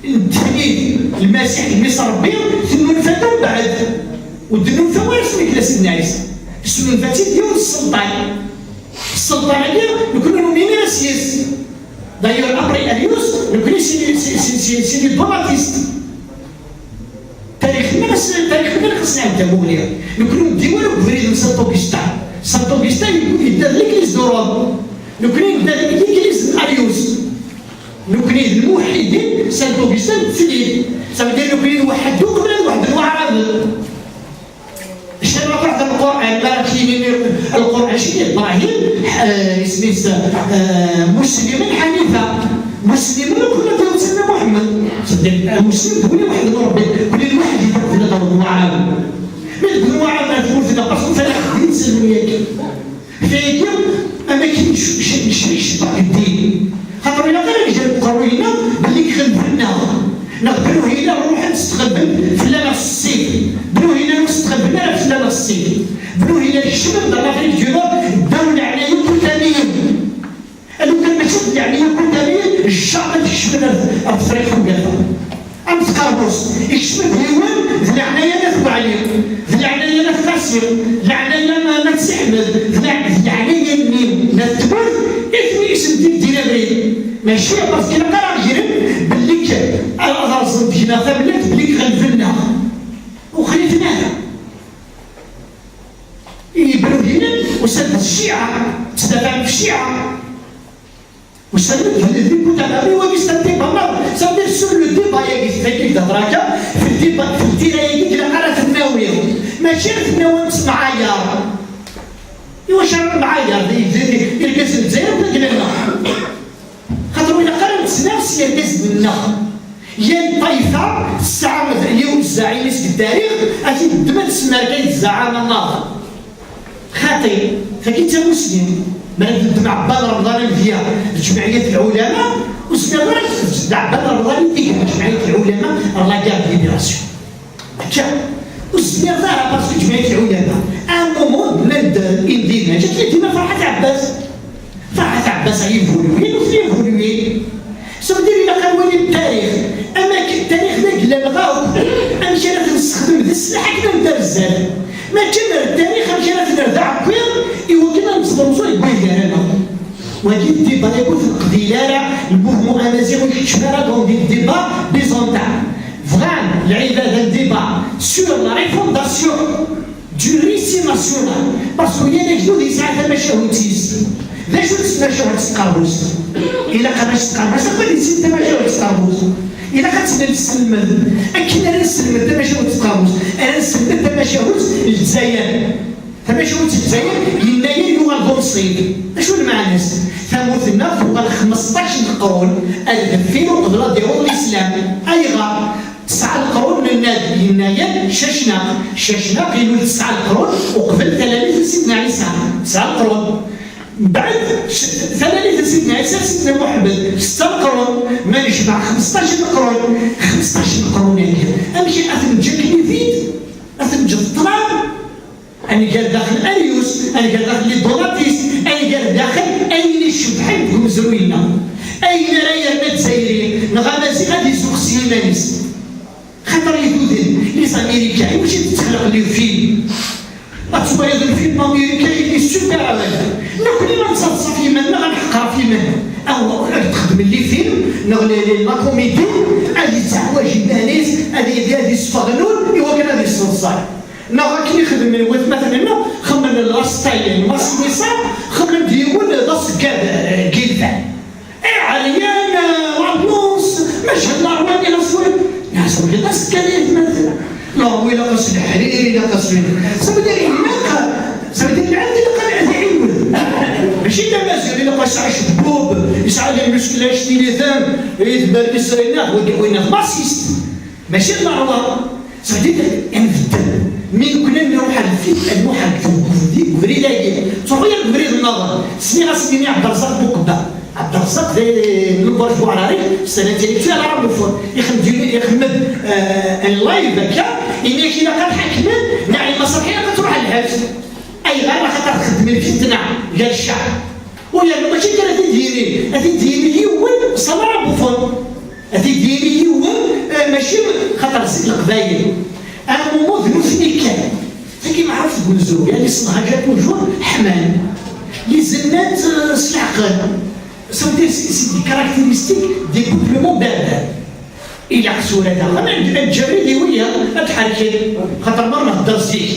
[SPEAKER 3] التحديد المسيح الميسا ربي ثم نفاتو بعد ودنو فوارس من كلاس الناس السنو نفاتي ديال السلطان هاكيا نكونو نوميني راسيس D'ailleurs, après Arius, le Christ, c'est des baptistes. تاريخنا خصنا نتابعوا ليها. نكونوا نديروا بريد سانت أوغسطين. سانت أوغسطين يدار ليكليز دو روم. نكونوا يدار ليكليز أريوس. نكونوا الموحدين سانت أوغسطين فيليب. سافيدير نكونوا نوحدوا قبل نوحدوا العرب. شنو قرأت القرآن القرآن شنو إبراهيم اسمه مسلم حنيفة مسلم كلنا تسمى محمد صدق مسلم كل واحد ربي كل واحد يفرق لنا موضوع عام ما تقول واحد ما تقول لنا قصو فلا ينسلم ياك فيك ما كاينش طاق الدين خاطر الا غير رجال قروينا باللي خلفنا نقبلو هنا نروح نستقبل فلانة الصيف بلو هنا نستقبلنا فلانة الصيف بلو هنا الشمال دار لافريك دو نور الدولة عليا كلتانيين لو كان مكتوب عليا كلتانيين الشعب تكشمل الطريق وقالها أمس كاربوس يكشمل هيوان ذي عنايا نثبع عليه ذي عنايا نفاسر ذي عنايا ما تسحمل ذي عنايا نثبت إثمي اسم دينامري ماشي باسكو انا راجل باللي انا صدق هنا ثبلت بلي خلفنا وخلفناها يبرو هنا وسد الشيعة تدافع في الشيعة وسميت الديبو تاع العربي وقيس الديبا سميت سور لو ديبا يا قيس تاكيك دراكا في الديبا في الديرايه كي قرات الناويه ماشي الناويه معايا ايوا شرب معايا يلقاس الجزائر ولا خاطر ولا قرات نفس يلقاس بالنخ يا الطائفه الساعه يوزع يلس في التاريخ اجي دمت السماركه الزعامه الناظر خاطئ فكي انت مسلم ما ندم عباد رمضان فيها جمعيه العلماء واستمرت عباد رمضان فيها جمعيه العلماء الله قال ليبراسيون هكا واستمر ظاهره باسكو جمعيه العلماء ان مومون بلاد اندينا جات ديما فرحه عباس فرحه عباس يفولوي ويفولوي سو دير الى قال ولي التاريخ اما التاريخ ذاك لا لغاو امشي انا نستخدم ذا السلاح كنا ندير الزاد ما كان التاريخ امشي انا ندير عقير ايوا كنا نصدروا يقول انا وهذه الديبا يقول في القبيله الموفمون امازيغ الشماره دون دي ديبا بيزونتان فغان العباده الديبا سور لا ريفونداسيون دو ريسي ناسيونال باسكو يا نجدو دي ساعه ما شاوتيس لا شو تسمى شهر تقربوس إلا قررت تقربوس أقول نسيت ما شهر تقربوس إلا قتلنا نسلم أكيد أنا نسلم ما شهر تقربوس أنا نسلم ما شهر الجزائر فما شهر الجزائر يناير اللغة البونصية أشو المعنى ثموثنا فوق 15 قرون الدفين قبل ديول الإسلام أيغا 9 القرون من النادي يناير ششنا قيلوا 9 القرون وقبل تلاميذ سيدنا عيسى 9 القرون بعد ثلاثة سيدنا عيسى سيدنا محمد 6 قرون ما نجمع 15 قرون 15 قرون يعني امشي اثم جاكني فيد اثم جا الطراب انا قال داخل اريوس انا قال داخل ليدوناتيس انا قال داخل اين الشبحان بهم زروينا اين رايا الجزائريين نغامازي غادي يسوق سيمانيس خاطر يهودين لي امريكان واش تخلق لي فيلم أتصور هذا الفيلم أمريكي سوبر هذا نقول ما نصدق في من غنحقر في من أو تخدم لي فيلم نغلي لا كوميدي هذه تعواج الناس هذه الصفغنون إوا كان هذه الصنصاي نغا كي يخدم من وقت مثلا خمم الستايل ماسك نساء خمم ديون لاصق كيلفان عريان وعبنوس مشهد الأعوان إلى صور ناس لاصق كليف مثلا لا ويلا قصد الحريري لا قصد سبدا عندي لقى علم ماشي تمازل الا قاس عاش بوب يسعى المشكله يشتي لي ثام يتبان الاسرائيليات وين ماركسيست ماشي المعروضه صديق يعني في الدم مين كنا نروح على الفيلم نروح على الكتب كفري لاقي تغير كفري النظر سني غاسيني عبد الرزاق بوقدا عبد الرزاق من برج بوعراري السنه تاعي على عرب الفور يخدم اللايف هكا إلا كي لقات حكمة ناعي المسرحية كتروح على الحبس أي غير خاطر تخدم الفتنة ديال الشعب ولا ماشي كان هذه ديالي يول صبر بوفون هذه ديالي يول ماشي خاطر زيد القبايل أنا مومون ذنوبني كان كيما عرفت تقول زوج يعني صنعها جات وجور حمان لي زنات سلعقان سي دي كاركتيرستيك دي بوبلمون باربار إلا حسوا هذا أنا الجريدة ويا أتحرك خاطر مرة نهضر زيك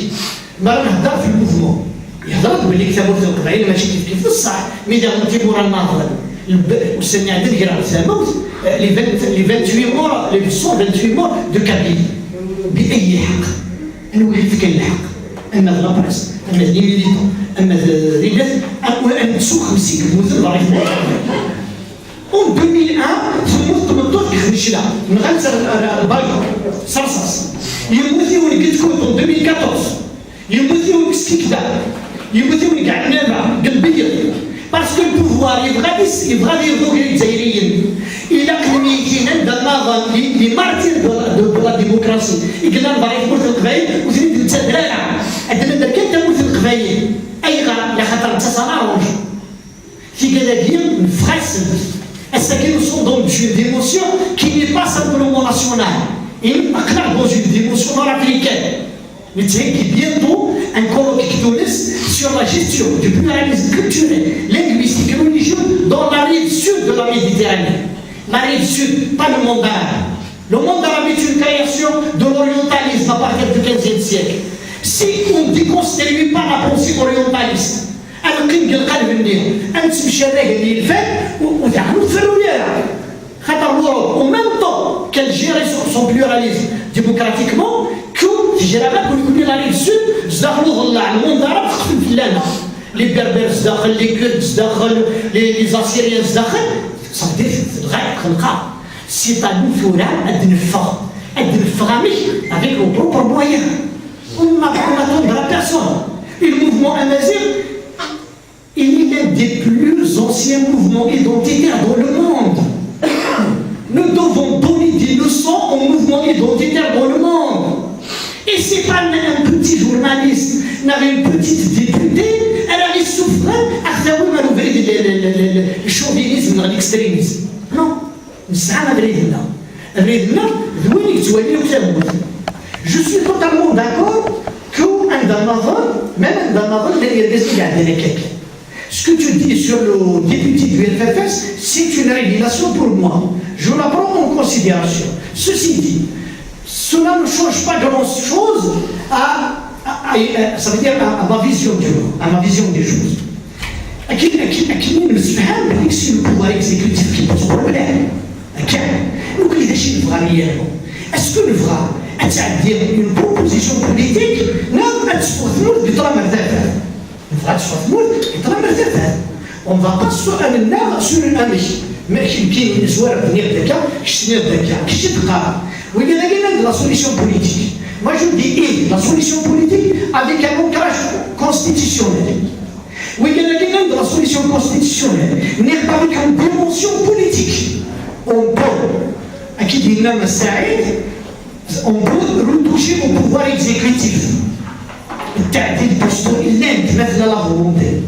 [SPEAKER 3] مرة نهضر في الموفمون يهضر بلي كتابو في القبائل ماشي كيف الصح مي دار تيمور الناظر وسني عندنا نقرا ثموت لي 28 مور لي 128 مور دو كابيل بأي حق أنا وين كاين الحق أما لابريس أما ليليتو أما ريلات أما نسوق 50 مثل ضعيف En 2001, ثم 18 كيخرج لها من غنسر البالكون صرصاص يموتيون كتكون 2014 يموتيون كسكيكدا يموتيون كاع نابع قلبيه باسكو البوفوار يبغى يرضوك الجزائريين الى قدميتين عند النظام لي مارتير دو لا ديموكراسي يقلنا ضعيف مثل القبايل وزيد انت دراعه عندنا كان تموت القبايل اي غا لا خاطر انت صناروج في كذا نفخس Est-ce que nous sommes dans une dimension qui n'est pas simplement nationale, dans une dimension nord-africaine. Mais c'est bientôt un colloque qui donne sur la gestion du pluralisme culturel, linguistique et religieux dans la rive sud de la Méditerranée. La rive sud, pas le monde arabe. Le monde arabe est une création de l'orientalisme à partir du XVe siècle. Si on ne déconstruit pas la pensée orientaliste, معلقين بالقلب اللي أنت تمشي الراجل اللي الفات وتعملوا تفروا ليها خاطر l'Europe en même temps qu'elle gérait son pluralisme démocratiquement que تجربة كل لا ريف سود تدخلوا ضلع المنظرة تقتل فلانة لي بربر تدخل لي كرد تدخل لي زاسيريان تدخل صدق الغاية خلقها سي طالب فورا الدنفة مش avec nos propres moyens on n'attendra personne et le mouvement amazigh il est l'un des plus anciens mouvements identitaires dans le monde. Nous devons donner des leçons au mouvement identitaire dans le monde. Et c'est pas un petit journaliste, une petite députée, elle avait souffert le chauvinisme, l'extrémisme. Non, je suis totalement d'accord qu'un Damavon, même un Damavon, il y a des gars. Ce que tu dis sur le député du FFS, c'est une révélation pour moi. Je la prends en considération. Ceci dit, cela ne change pas grand-chose ça veut dire à ma vision du monde, à ma vision des choses. C'est le pouvoir exécutif qui pose problème. Est-ce que le vrai, c'est-à-dire une proposition politique, non, on ne va pas sur une amie. Mais qui ne soit venir de cas, oui, il y a la solution politique. Moi je dis la solution politique avec un ancrage constitutionnel. Oui, il y a la solution constitutionnelle, mais avec une dimension politique. On peut retoucher au pouvoir exécutif. التعديل الدستوري لن تمثل لا فولونتي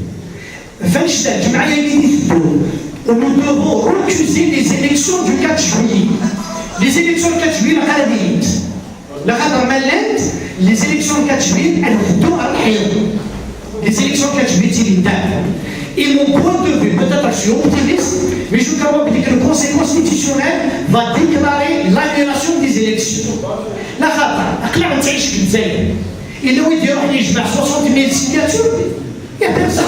[SPEAKER 3] فاش الجمعيه اللي يثبتوا nous devons recuser les élections du 4 juillet. Les élections du 4 juillet الغربيين لخاطر ملات les élections du 4 juillet elles vont الحيط. Les élections du 4 juillet c'est l'intérêt. Et mon point de vue, peut-être je suis optimiste, mais je crois que le Conseil constitutionnel va déclarer l'annulation des élections. La خاطر اقلع تعيش في الجزائر إلا ويدي يروح يجمع 60 000 سيناتور يا بيرسون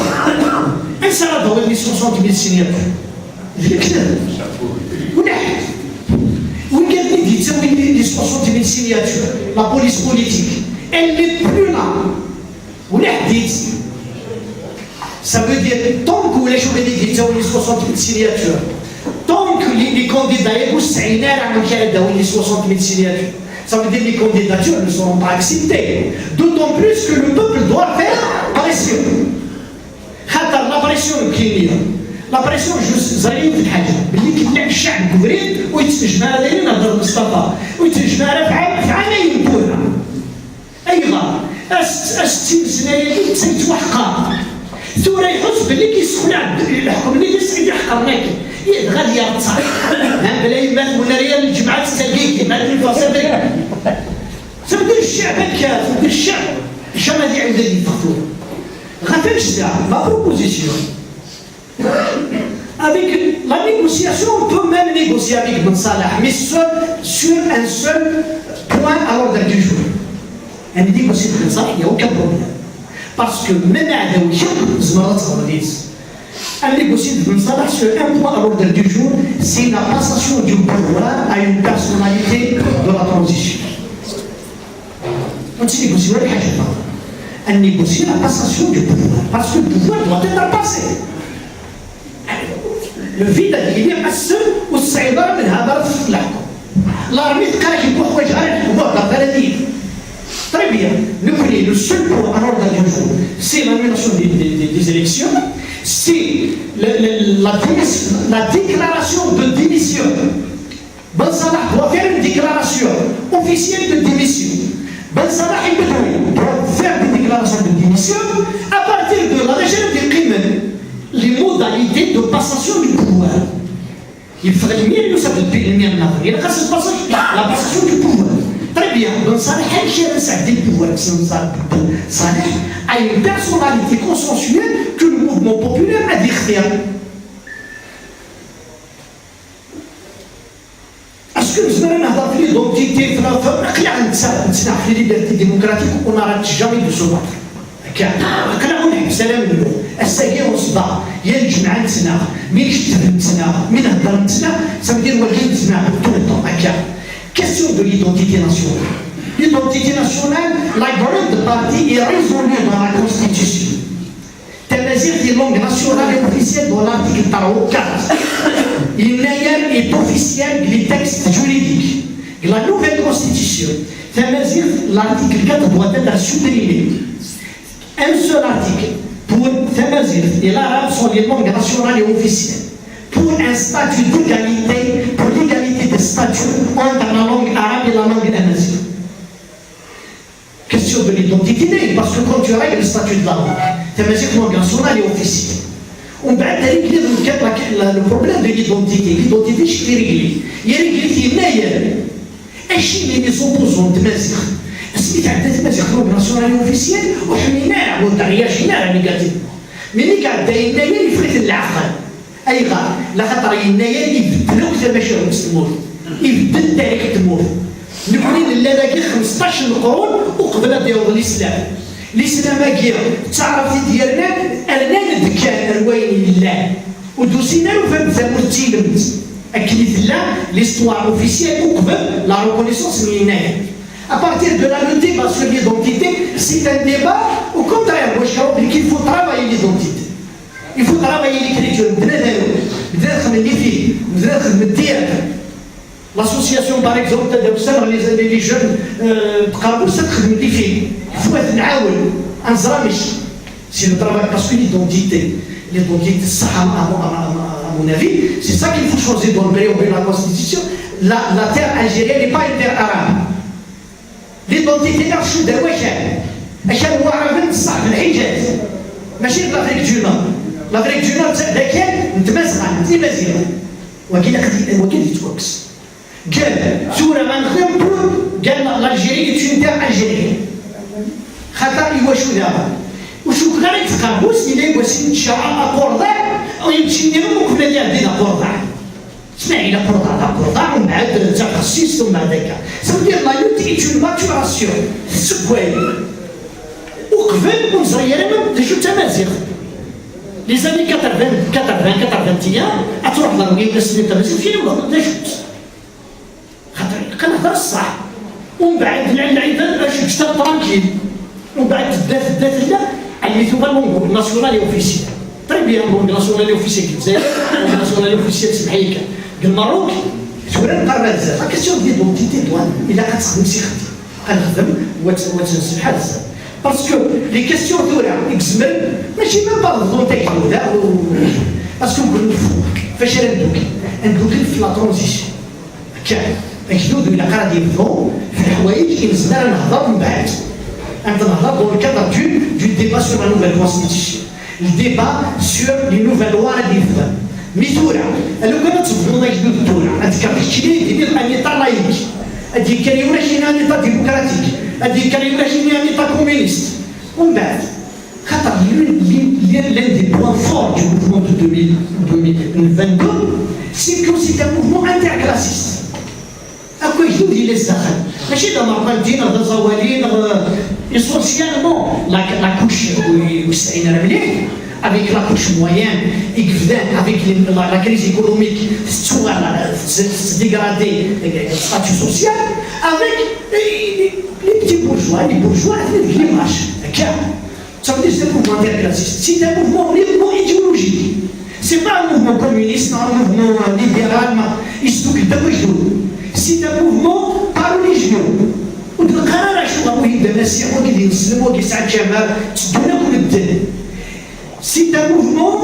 [SPEAKER 3] انسى راه هو 60 000 سيناتور كذا ونحن وين قال لي تسوي لي 60 000 سيناتور لا بوليس بوليتيك elle n'est plus là ونحديت ça veut dire tant que ولا شوف اللي تسوي لي 60 000 سيناتور tant que les candidats يبغوا السعينه راه ما كيداو لي 60 000 سيناتور. Ça veut dire que les candidatures ne seront pas acceptées. D'autant plus que le peuple doit faire pression. La pression qui la pression juste زي في الحاجة اللي كيطلع الشعب كبريت ويتجمع دايرين هضر مصطفى ويتجمع فعلا ينبوها أيضا 60 سنة اللي تيتوحقق ثورة يحس باللي كيسخن الحكم اللي يسعد يحقرناك غادي يرتصح بلا يمات ولا ريال الجمعات تلقيك مع الفاصل سبب الشعب الكاف الشعب الشمال يعود لي الفخور غافل الشعب ما بروبوزيسيون avec la négociation on peut même négocier avec Ben Salah mais seul sur un seul point à l'ordre du jour un négocier Ben Salah il n'y a aucun problème parce que même à un négocier de Ben Salah sur un point à l'ordre du jour, c'est la passation du pouvoir à une personnalité de la transition. On dit négocier un négocier la passation du pouvoir, parce que le pouvoir doit être passé. Le vide il y a seul au Saïdar من هذا الحكم. L'armée de Karachi pourquoi j'arrête le pouvoir la paradis. Très bien. Le seul point à l'ordre du jour, c'est l'annulation des élections. C'est la déclaration de démission. Ben Salah doit faire une déclaration officielle de démission. Ben Salah doit faire une déclaration de démission à partir de la région des crimes, les modalités de passation du pouvoir. Il ferait mieux que ça depuis le mien il y a la passation du pouvoir. Très bien, Ben Salah a des pouvoirs. Salah a une personnalité consensuelle que le mouvement populaire a décrié. Est-ce que nous avons un l'identité de la liberté démocratique on n'arrête jamais de se battre. سلام اليوم الساقي وصبا يا الجمعة نتنا مين كتب نتنا مين هضر نتنا سندير وجه نتنا طول الوقت هكا. Question de l'identité nationale. L'identité nationale, la grande partie est résolue dans la Constitution. Tamazight est langue nationale et officielle dans l'article 34. Il est officiel des textes juridiques. La nouvelle Constitution, Tamazight, l'article 4 doit être supprimé. Un seul article pour Tamazight et l'arabe sont les langues nationales et officielles. Pour un statut d'égalité, pour l'égalité des statuts entre la langue arabe et la langue amazigh. Question de l'identité, parce que quand tu règles le statut de la langue, Tamazight langue nationale et officielle. On va régler le problème de l'identité. L'identité, je l'ai réglé. Il y a réglé les opposants de Tamazight. اسميت عدات مازال لونغ ناسيونال اوفيسيال وحميناه ودرياجيناه نيجاتيفمون. ملي قاعد دايرنا هي اللي فريت العقل. اي غار لا خاطر ينايا يبدلو كثر ماشي تموت. يبدل تاريخ تموت. نبني لالاكي 15 قرون وقبل ديال الاسلام. الاسلام كي تعرف ديالنا انا نذكر الوين لله ودوسينا وفهمت مرتيلمت. اكليت الله ليستوار اوفيسيال وقبل لا ريكونيسونس من ينايا. À partir de là, le débat sur l'identité, c'est un débat au contraire. Moi, je crois qu'il faut travailler l'identité. Il faut travailler l'écriture. L'association, par exemple, les jeunes, il faut être un zramish. C'est le travail, parce que l'identité, à mon avis, c'est ça qu'il faut changer dans le période de la Constitution. La terre algérienne n'est pas une terre arabe. L'identité نعرف شنو دار واش هو عرفنا بصح بالحجاز ماشي لافريك دو نور. لافريك دو نور ذاك كان متمازغه زي مزيان وكيل يتوكس قال سوره غنخدم قال الجيري تشنتا الجيري خاطر واش دابا وشو غير يتقابوس الى واش شعار اكوردع ويمشي نديرو كنا ديال اكوردع اسمعي لا كوردع ومن بعد تخصيص ثم هذاك سندير لا لوت ايت اون ماتوراسيون سكوي وقبل ونصغير ديجو تمازيغ لي زاني 81 اتروح ضروري الناس اللي تمازيغ فين ولا ديجوت خاطر كنهضر الصح ومن بعد العيبه باش تشتغل ترانكيل ومن بعد دات لا علميتو بالمونغول ناسيونال اوفيسيال طيب بيان المونغول ناسيونال اوفيسيال الجزائر ناسيونال اوفيسيال سمحيك الماروك سورة نقرا بزاف كيسيون ديدونتيتي دوان الا كتخدم شي خدمه كنخدم وتنسب بحال بزاف باسكو لي كيسيون ثورا اكزمل ماشي ميم با فولونتي ولا باسكو نقولوا فاش ندوكي في لا ترونزيسيون هكا الجدود الا قرا يبداو في الحوايج كينزلنا نهضر من بعد نهضر دون الكادر دو ديبا سور لا نوفيل كونستيتيسيون الديبا سور لي نوفيل لوا اللي يفهم ميثورا لو كانت تفضلوا يجدوا الدوله هذيك كتشري ديال الانيطا لايك هذيك كان يولا شي انيطا ديمقراطيك هذيك كان يولا شي انيطا كومونيست ومن بعد خاطر l'un des points forts du mouvement de 2022 c'est que c'est un mouvement interclassiste اكو يجدوا ديال الزخم ماشي دا مرقدين دا زوالين اسونسيالمون لا كوش وسعينا مليح avec la couche moyenne, avec la crise économique, se dégrader le statut social, avec les petits bourgeois, avec les marches. Ça veut dire que c'est un mouvement interclassiste. C'est un mouvement idéologique. Ce n'est pas un mouvement communiste, un mouvement libéral, c'est un mouvement pas religieux. والقرار شنو هو يبدا مسيح وكيدير يسلم وكيسعد شباب تدونا كل الدين. C'est un mouvement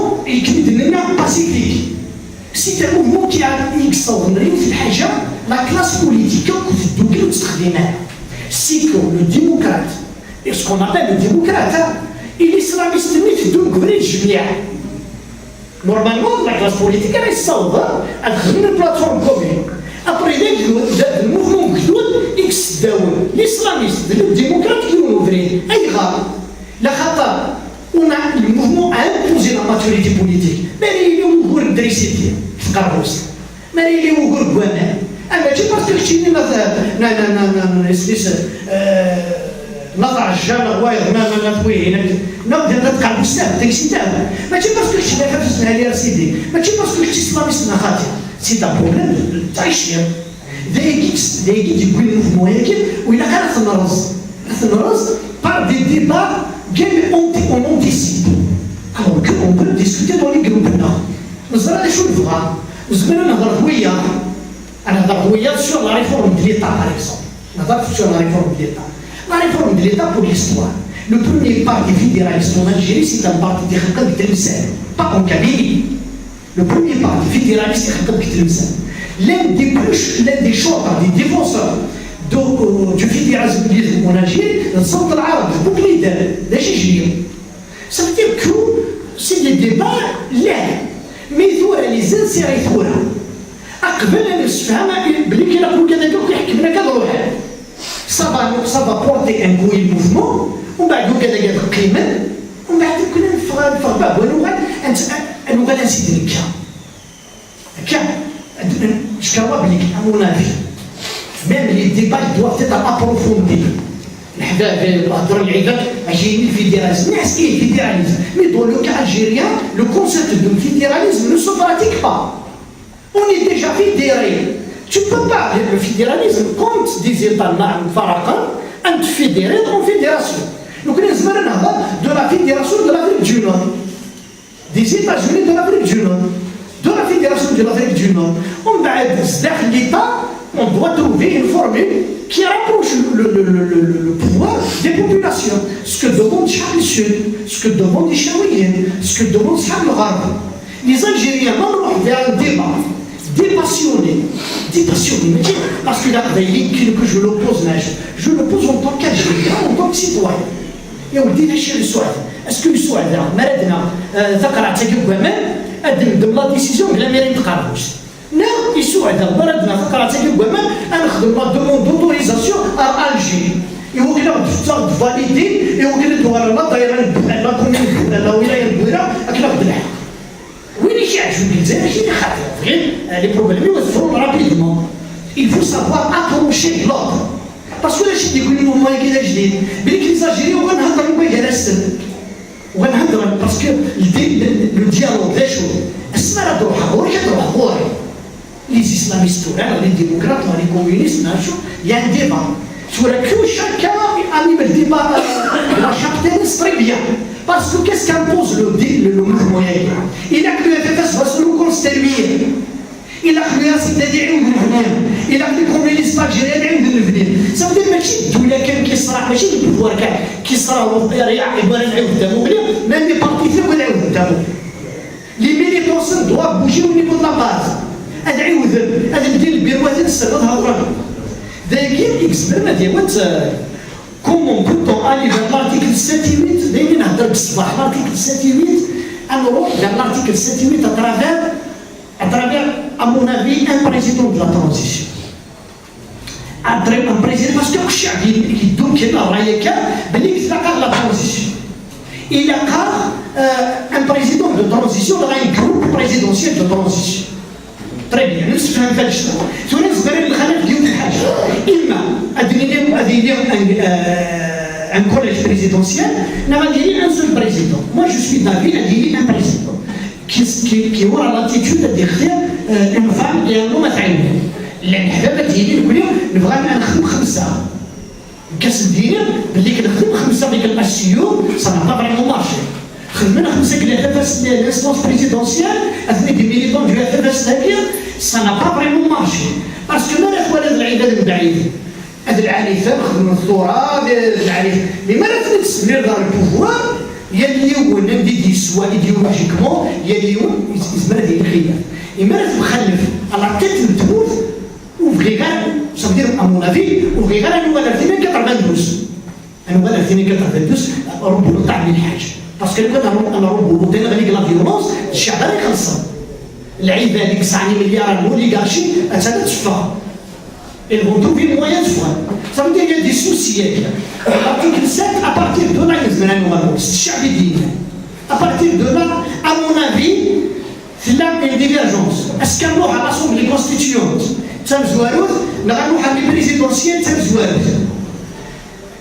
[SPEAKER 3] pacifique. C'est un mouvement qui a la classe politique c'est que le démocrate, et ce qu'on appelle le démocrate, et l'islamiste normalement la classe politique elle est sauve, elle a une plateforme commune. Après le mouvement l'islamiste, le démocrate qui ont ouvert, la khata. On a le mouvement a imposé la maturité politique. Mais il est où pour le dresser في قربوس. Mais il est où pour le gouverner. أنا شو parce que شيء ما نسلس نضع الجامع وايد ما تقوي هنا نبدا نتقع بزاف داك الشيء تاعو ماشي باسكو شي حاجه اسمها لي سيدي ماشي باسكو شي اسلاميست خاطئ سي دا بروبليم تاع الشيء دايك يقول الموفمون هيك وإلا كانت النرز par des débats bien on anticipe alors qu'on peut discuter dans les groupes là نزرع شو نبغى وزمنا نهضر هويه انا نهضر هويه sur la réforme de l'État par exemple نهضر sur la réforme de l'État la réforme de l'État pour l'histoire le premier parti fédéraliste en Algérie c'est un parti qui خلق بتلمسان pas en Kabylie le premier parti fédéraliste qui خلق بتلمسان l'un des chanteurs, des défenseurs du fédéralisme en Algérie, le centre arabe, le bouclier de Gégir. Ça veut dire que c'est des débats là, mais il faut les insérer. أقبل أن نفهم بلي كي نقول كذا يحكمنا كذا روحه. Ça va porter un coup de mouvement, ومن بعد كذا قيمة، ومن بعد كنا نفرق باب ونوغا نسيت نكا. Je crois à mon avis, même les débats doivent être approfondis. Mais dans le cas algérien, le concept de fédéralisme ne se pratique pas. On est déjà fédéré. Tu ne peux pas, le fédéralisme compte des États un fédéré en fédération. Donc les de la fédération de l'Afrique du Nord, des États-Unis de l'Afrique du Nord. De la Fédération de l'Afrique du Nord, l'État, on doit trouver une formule qui rapproche le pouvoir des populations. Ce que demande Charles Sud, ce que demande les Chaouiens, ce que demande Charles Rab. Les Algériens vont vers un débat dépassionné, parce que là, que je l'oppose en tant qu'Algérien, en tant que citoyen. Et on dit chez le Souad, est-ce que le Souad, Maradna, Zakara Tagouamen, de la décision de l'Amérique de Carlos. Non, ils sont à la base de la demande d'autorisation à Alger. Et on a validé et on a la commune de la wilaya de Bouira avec la Bouira. Oui, les problèmes se feront rapidement. Il faut savoir accrocher l'ordre. Parce que là, je dis que nous avons les Algériens, on a parce que le dialogue des choses, les islamistes, les démocrates, les communistes, il y a un débat. Sur lequel chacun a mis le débat la charte très bien. Parce que qu'est-ce qu'impose le mouvement? Il a que le FFS va se reconstruire. Il a que la cité il a que les communistes algériens de devenir. Ça veut dire que qui sera le pouvoir qui sera même les partis les militants doivent bouger au niveau de la base. Comment peut-on aller vers l'article 7 et 8 l'article 7 et 8 alors vers l'article 7 et 8 à travers, à mon avis, un président de la transition. Un président, parce que qui donc est là, la transition. Il y a un président de transition, un groupe présidentiel de transition. Très bien, nous faisons un peu de choses. Nous un collège présidentiel, nous avons un seul président. Moi, je suis d'avis, il y a un président. qui aura l'attitude d'écrire une femme et un homme à تعلم. لأن حبابة ديالي نقول لهم نبغى نخدم 5 كنصدق باللي كنخدم 5 ديك الأسيوم سا با فريمون مارشي. خدمنا 5 l'instance présidentielle avec des militants du FFS d'ailleurs, ça n'a pas vraiment marché. Parce que ما ناخذ هذا العباد من بعيد. هذا العنيفة خدموا الثورة العنيفة. Mais ما نفس venir dans le pouvoir. Il y a des gens qui soit idéologiquement, il y a des gens qui se mettent des cris. Et même à la tête de tout, ouvrir, ça veut dire, à mon avis, ouvrir la nouvelle année 92. La nouvelle année 92, on peut le temps parce que quand on a remonté la violence, الشعب هذا خلصان. العيبة هذيك 9 مليار الأوليغارشي هذا تشفى. Ils vont trouver le moyen de faire. Ça veut dire qu'il y a des soucis. L'article 7, à partir de là, à partir de là, à mon avis, c'est là une divergence. Est-ce qu'un mot à l'Assemblée constituante, Tsamzouarout, n'a pas à la présidentielle Tsamzouarout.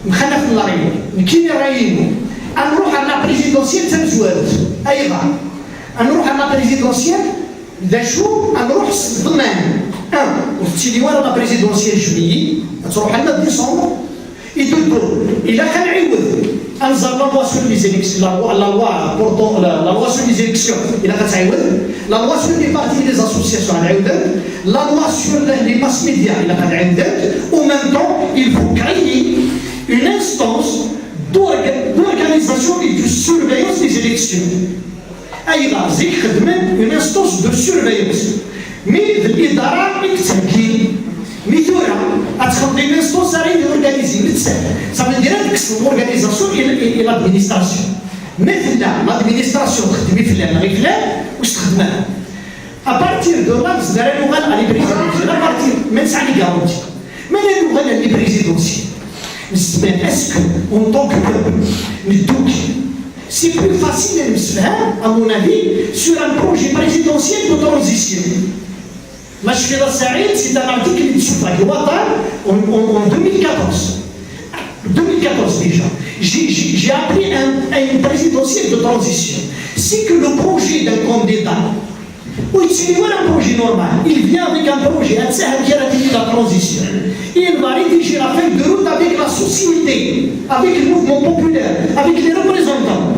[SPEAKER 3] Mkhanaf Larayou, Mkini Rayou, نروح على لا بريزيدونسيال تنزوالت ايضا نروح على لا بريزيدونسيال دا شو نروح ضمان وفتي ورا لا بريزيدونسيال جويي تروح لنا ديسمبر يدبر الا كان عيوض انزل لا لوا سور لي زيليكسيون لا لوا بورتون لا لوا سور لي زيليكسيون الا كتعيوض لا لوا سور لي بارتي لي زاسوسياسيون عيوضات لا لوا سور لي ماس ميديا الا كتعيوضات و ميم طون il faut créer une instance d'organisation et de surveillance des élections. أيضا زيك خدمت une instance de surveillance. Mais الإدارة التمكين مثورة أتخدم une instance à organiser ça veut dire que l'organisation et l'administration. مثل l'administration تخدمي فلان غير فلان واش تخدمها. À partir de là نزدر اللغة على بريزيدونسيال. À partir من ساعة لي garanti. من اللغة على بريزيدونسيال. Mais est-ce qu'en tant que peuple, c'est plus facile de se faire, à mon avis, sur un projet présidentiel de transition. Machfira Saïd, c'est un article de Soufag Ouattara en 2014. 2014 déjà. J'ai appris à une présidentielle de transition. C'est que le projet d'un candidat, oui, c'est un projet normal. Il vient avec un projet, qui a la transition. Il va rédiger la feuille de route avec la société, avec le mouvement populaire, avec les représentants.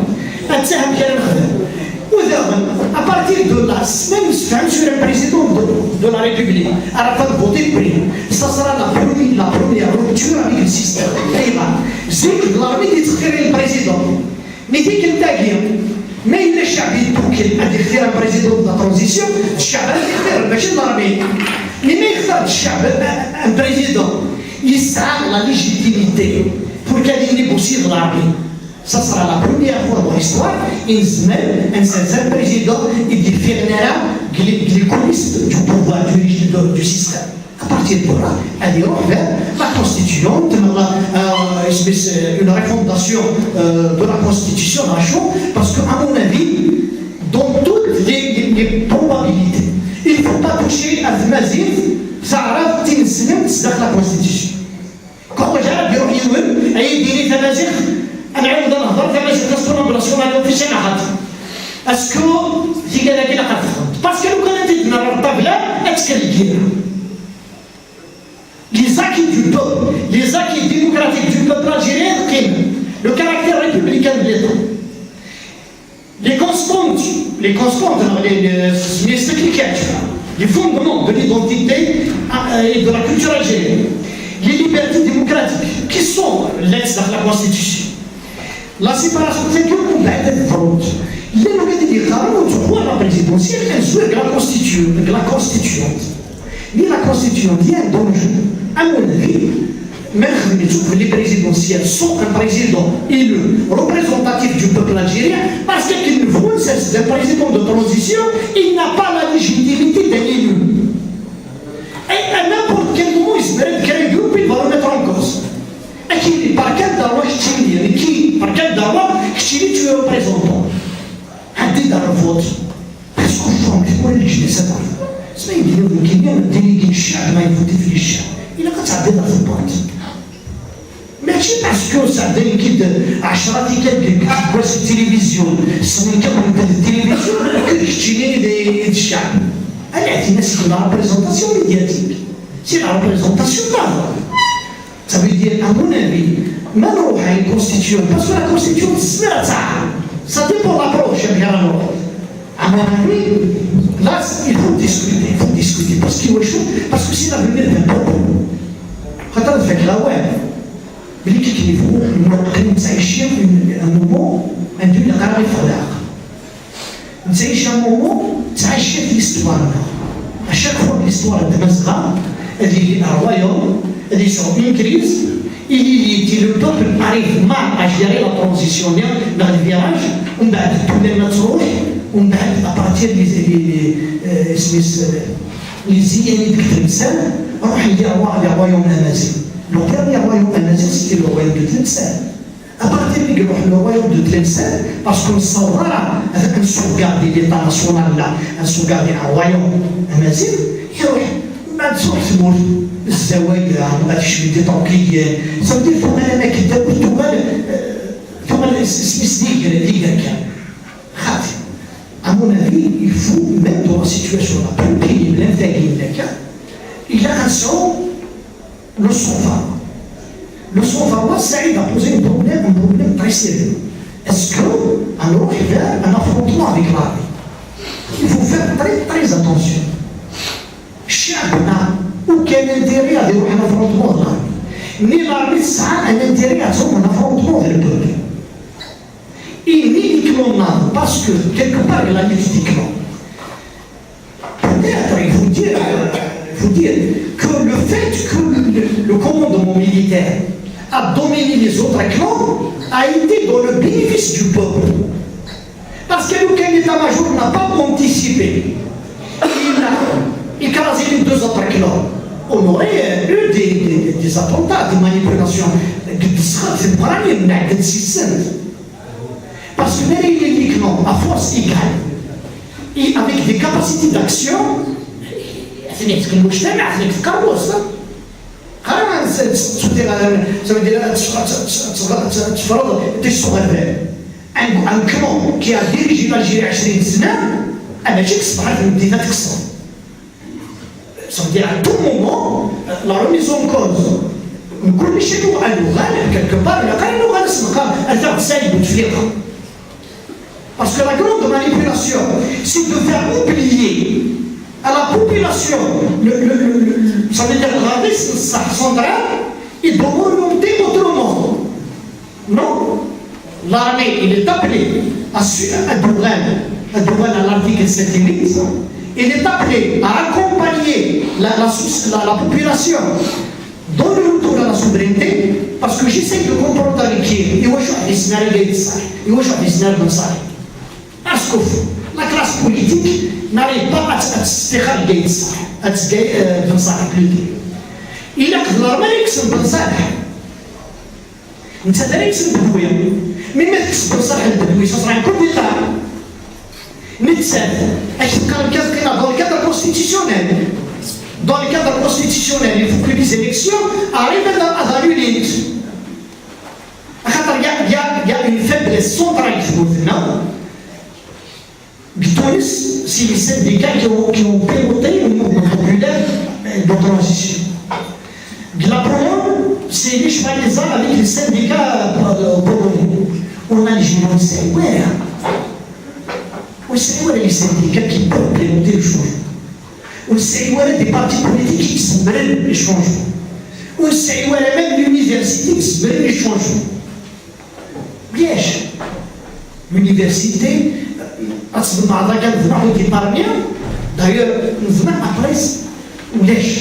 [SPEAKER 3] À partir de la semaine, sur un président de la République, à la fin de voter prix, ça sera la première rupture avec le système. C'est que l'armée dit le président. Mais dès qu'il t'a dit, mais il est chabi pour qu'il a déclaré un président de la transition, Chab a déclaré, mais c'est l'armée. Mais Chab, un président, il sera la légitimité pour qu'elle négocie de l'armée. Ça sera la première fois dans l'histoire, un certain président, il définira les coulisses du pouvoir, du système. À partir de là, elle ira vers la constituante, une refondation de la constitution, parce qu'à mon avis, dans toutes les probabilités, il ne faut pas toucher à Zmazid, ça arrive dans la constitution. Quand j'ai dit qu'il y a des أنا عاود نهضر كما تكسروا بلاصتنا في شناحات اسكو في كذا كذا قد باسكو لو كانت تدنا الطابله اتكلكينا les acquis du peuple, les acquis démocratiques du peuple algérien قيمة le caractère républicain de l'État les constantes les fondements de l'identité et de la culture algérienne les libertés démocratiques qui sont l'ex de la constitution la séparation de secteurs on va être fraude. Il y a la présidentielle, elle joue avec la constituante. Mais la constituante, il y a un danger. À mon avis, même les présidentielles sont un président élu, représentatif du peuple algérien, parce qu'il ne voit un président de transition, il n'a pas la légitimité d'un élu. Et à n'importe quel moment, il se met un groupe, il va le mettre en cause. أكيد بركات دعوة كتير يعني كي بركات دعوة كتير تجوا ريبريزونتون حدي دار الفوت بس كلهم كيقول اللجنة سبعة اسمعي يمكن ديليغي الشعب ما يفوتي في الشعب إلا كتعدي دار الفوت ماشي باسكو سعدين كده عشرات كتلقى كواس التلفزيون سنين كامل التلفزيون كتشتيني ديال الشعب الاعتناء سي لا ريبريزونطاسيون ميدياتيك سي لا ريبريزونطاسيون نافور Ça veut dire, à mon avis, maintenant on a une constitution, parce que la constitution, ça dépend de l'approche, à mon avis, là, il faut discuter, parce que c'est l'avenir d'un peuple. Quand on fait la web, il y a qu'il faut, un moment, un dieu de la c'est un moment, ça achète l'histoire. À chaque fois que l'histoire de Mazra, elle dit un royaume, ils sont une crise, il le peuple arrive mal à gérer la transition dans le virage, on a tous les matrouilles, on a à partir des idées de Tlemcen, on a les royaumes amazigh. Le dernier royaume amazigh, c'était le royaume de Tlemcen. À partir du royaume de Tlemcen, parce qu'on saura un sauvegarde de l'État national là, un sauvegarde un royaume amazigh, ما تصور الزواج هذا الشيء اللي تنقيه صدق ثم انا كذاب ثم À mon avis, il faut, même dans la situation la plus pénible, il a un son, le son-femme. Le son-femme, ça aide à poser un problème très sérieux. Est-ce qu'on aura vers un affrontement avec l'armée? Il faut faire très attention. Chacun n'a aucun intérêt à avoir un affrontement de l'armée. Ni l'armée a un intérêt à avoir un affrontement avec le peuple. Et ni les clans n'a, parce que quelque part il a mis des clans. Peut-être il faut dire que le fait que le commandement militaire a dominé les autres clans a été dans le bénéfice du peuple. Parce qu'aucun état-major n'a pas anticipé. Il a écrasé les deux autres clans. On aurait eu des attentats, des manipulations. Parce que même les clans, à force égale, et avec des capacités d'action, ça veut dire un clan qui a dirigé l'Algérie 20 سنة أنا جيت صبحت المدينة تكسر. Ça veut dire à tout moment la remise en cause من كل شيء وقالوا غالب quelque part لا قالوا غالب سنقال أثر سالب وتفليقة. Parce que la grande manipulation, c'est de faire oublier à la population, ça veut dire la risque centrale, et de remonter autrement. Non, l'armée, il est appelé à suivre à l'article 7.8, il est appelé à accompagner la population dans le retour à la souveraineté, parce que j'essaie de comprendre avec qui, il y a des scénarios de ça, il y a des scénarios de ça. Parce que la classe politique n'arrive pas à se faire à se faire ça plus. Il a que l'armée qui se fait ça. Nous savons que c'est un peu mais même si c'est ça, ça sera un coup d'État. Nous savons dans le cadre constitutionnel, il faut que les élections arrivent à la l'unité. Il y a une faiblesse centrale qui se non. Tunis, c'est les syndicats qui ont piloté le mouvement populaire de transition. La Pologne, c'est les chevalisants avec les syndicats polonais. On a les génocides. On sait où les syndicats qui peuvent piloter le changement. On sait où des partis politiques qui se mêlent les changements. On sait où même l'université qui se mêle les changements. Piège. L'université, d'ailleurs, nous venons après ou lèche.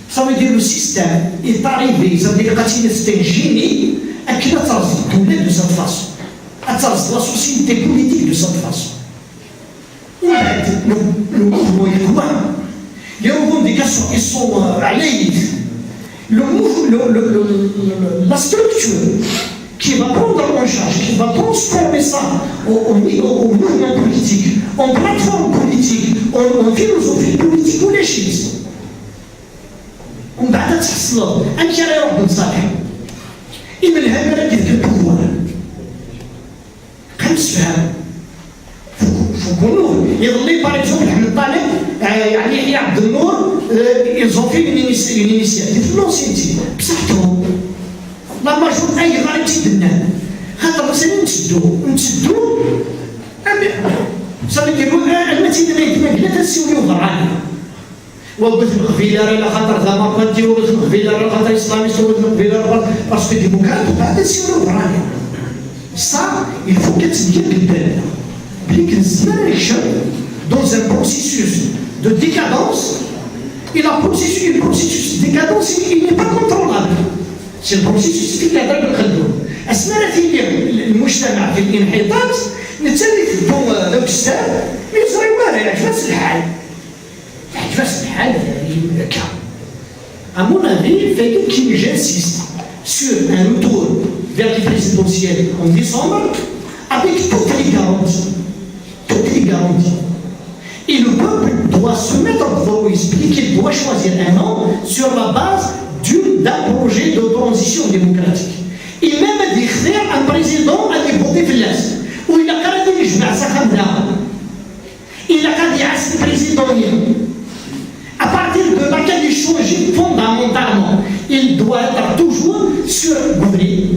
[SPEAKER 3] Ça veut dire le système est arrivé, ça veut dire que c'est un génie et qu'il a tourné de cette façon. La société politique de cette façon. Le mouvement est loin. Les revendications qui sont allées. La structure qui va prendre en charge, qui va transformer ça au mouvement politique, en plateforme politique, en philosophie politique ou les chiffres. On va تحصل أنت راه واحد الصالح إما الهمة ديال البوار خمس فهم فكونوا يظلي باغ اكزومبل احمد طالب يعني يحيى عبد النور يزوفي من الانيسياتيف لونسيتي بصحتهم لا ماجور اي غير تيدنا هذا مثلا نتسدو صافي كيقول المتين لا تنسيو ضرعاني وقلت القبيله راه لا خاطر لا مابانتي وقلت القبيله راه خاطر اسلاميست وقلت القبيله باسكو ديموكرات بعد نسيو ضرعاني ça il faut qu'être بالبال بلي كنستمر dans un processus de décadence et le processus de décadence il n'est pas contrôlable. C'est le processus qui est là بالخدمه أثناء المجتمع في الانحطاط نتسلف ذوك السلام يصير والو يعجبس الحال كا. À mon avis, il fait que j'insiste sur un retour vers les présidentielles en décembre avec toutes les garanties. Et le peuple doit se mettre en voie, expliquer, doit choisir un nom sur la base d'un projet de transition démocratique. إما غادي يختار ان بريزيدون غادي يفوتي في الناس وإلا كان غادي يجمع سخمنا إلا كان يعس البريزيدون à partir de là qu'il a changé fondamentalement il doit être toujours surgouverné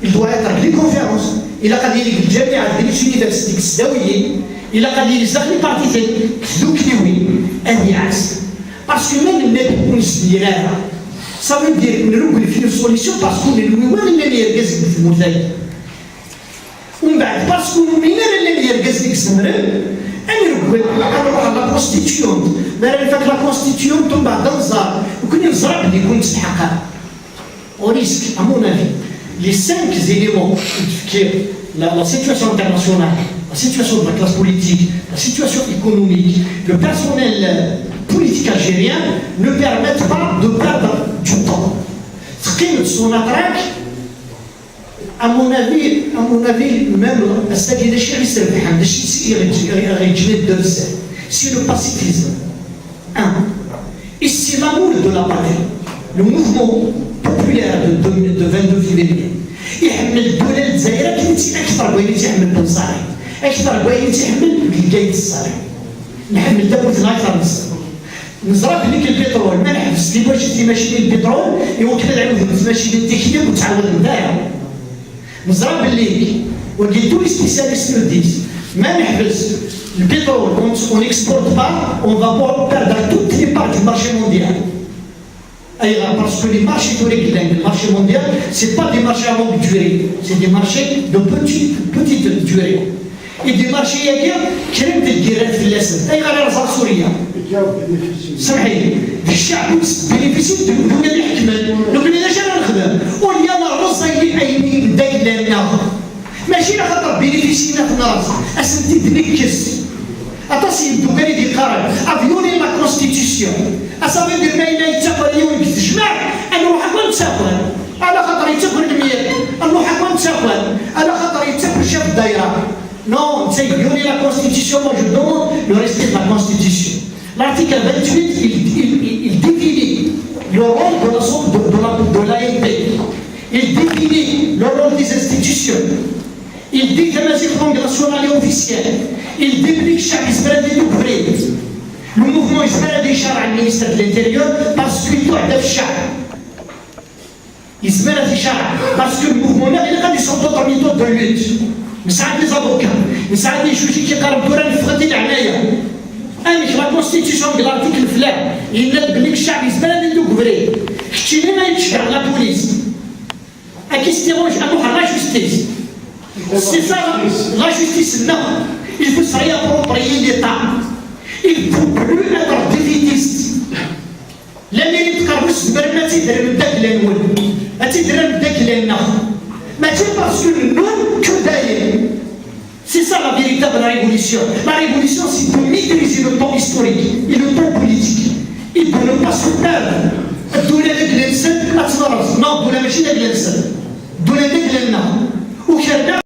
[SPEAKER 3] il doit être les conférences il a قادر يلقى الجامعات ديال اليونيفرسيتي السداويين il a قادر يلزق لي بارتيتين كذو كنيوي هذه عكس باسكو ما نبدا نسيرها ça veut dire نلقى في السوليسيون باسكو نلوي وين اللي يركز في المثال ومن بعد باسكو من اللي يركز ديك الزمرين أنا نقول أنا لا كونستيتيون داير فاك لا كونستيتيون من بعد نزار وكون نزرع اللي يكون تستحقها وريسك أمون أفي لي 5 éléments التفكير la situation internationale la situation de la classe politique la situation économique le personnel politique algérien ne permettent pas de perdre du temps تقيم son attaque à mon avis, même c'est-à-dire les chiistes c'est le pacifisme. Et c'est l'amour de la patrie. Le mouvement populaire de 22 février. يحمل الدولة الجزائرية كنتي أكثر بغيتي تحمل بن صالح، أكثر بغيتي تحمل بالقايد الصالح. نحمل دابا أكثر نزرع بليك البترول ما نحبس اللي بغيتي ماشي البترول يمكن نعاود ماشي التكنيك وتعاود نداير. نزرع بالليل ولكن tous les spécialistes le disent ما نحبس البترول on n'exporte pas on va perdre toutes les parts du marché mondial parce que les marchés le marché mondial c'est pas des marchés à longue durée c'est des marchés de petite durée et des marchés كريم الجيران في الاسد اي غير رزق سوريا صحيح الشعب بينيفيسي الدنيا اللي حكمت لو كنا شنو نخدم واليوم الرز يمين داك لنا ماشي خاطر بينيفيسينا في الراس اسنتي تنكس اتاسي الدوكاني دي قرار افيوني لا كونستيتيسيون اصافي دير ما الا يتاكل يوم يتجمع انا روح اكون تاكل على خاطر يتاكل المية نروح اكون تاكل على خاطر يتاكل شاف الدايره Non, c'est violer la Constitution. Moi, je demande le respect de la Constitution. L'article 28, il définit le rôle de l'ANP. Il définit le rôle des institutions. Il dit que la langue nationale est officielle. Il déplique chaque Israël d'ouvrir. Le mouvement Israël est chargé à ministre de l'Intérieur parce qu'il doit être chargé. Israël est chargé parce que le mouvement là, il a des d'autres méthodes de lutte. نساعد لي زافوكا نساعد لي شوشي كيقرب دوران فغتي لعنايا انك لا كونستيتيسيون ديال الارتيكل الفلان يناد بليك الشعب يزبل هذا اللي كفري كتشيني ما يتشكر لا بوليس اكيستيرونج امو لا جوستيس سي سا لا جوستيس لا il faut se réapproprier l'état il faut plus être défaitiste لا ملي تقربوا الزبر ما تيدير من داك الانول ما تيدير من داك النخ ماشي باسكو النون كداير c'est ça la véritable révolution la révolution c'est de maîtriser le temps historique et le temps politique et de ne pas se perdre الدولة ديك الانسان اتنرز نو الدولة ماشي ديك الانسان الدولة ديك النا وكان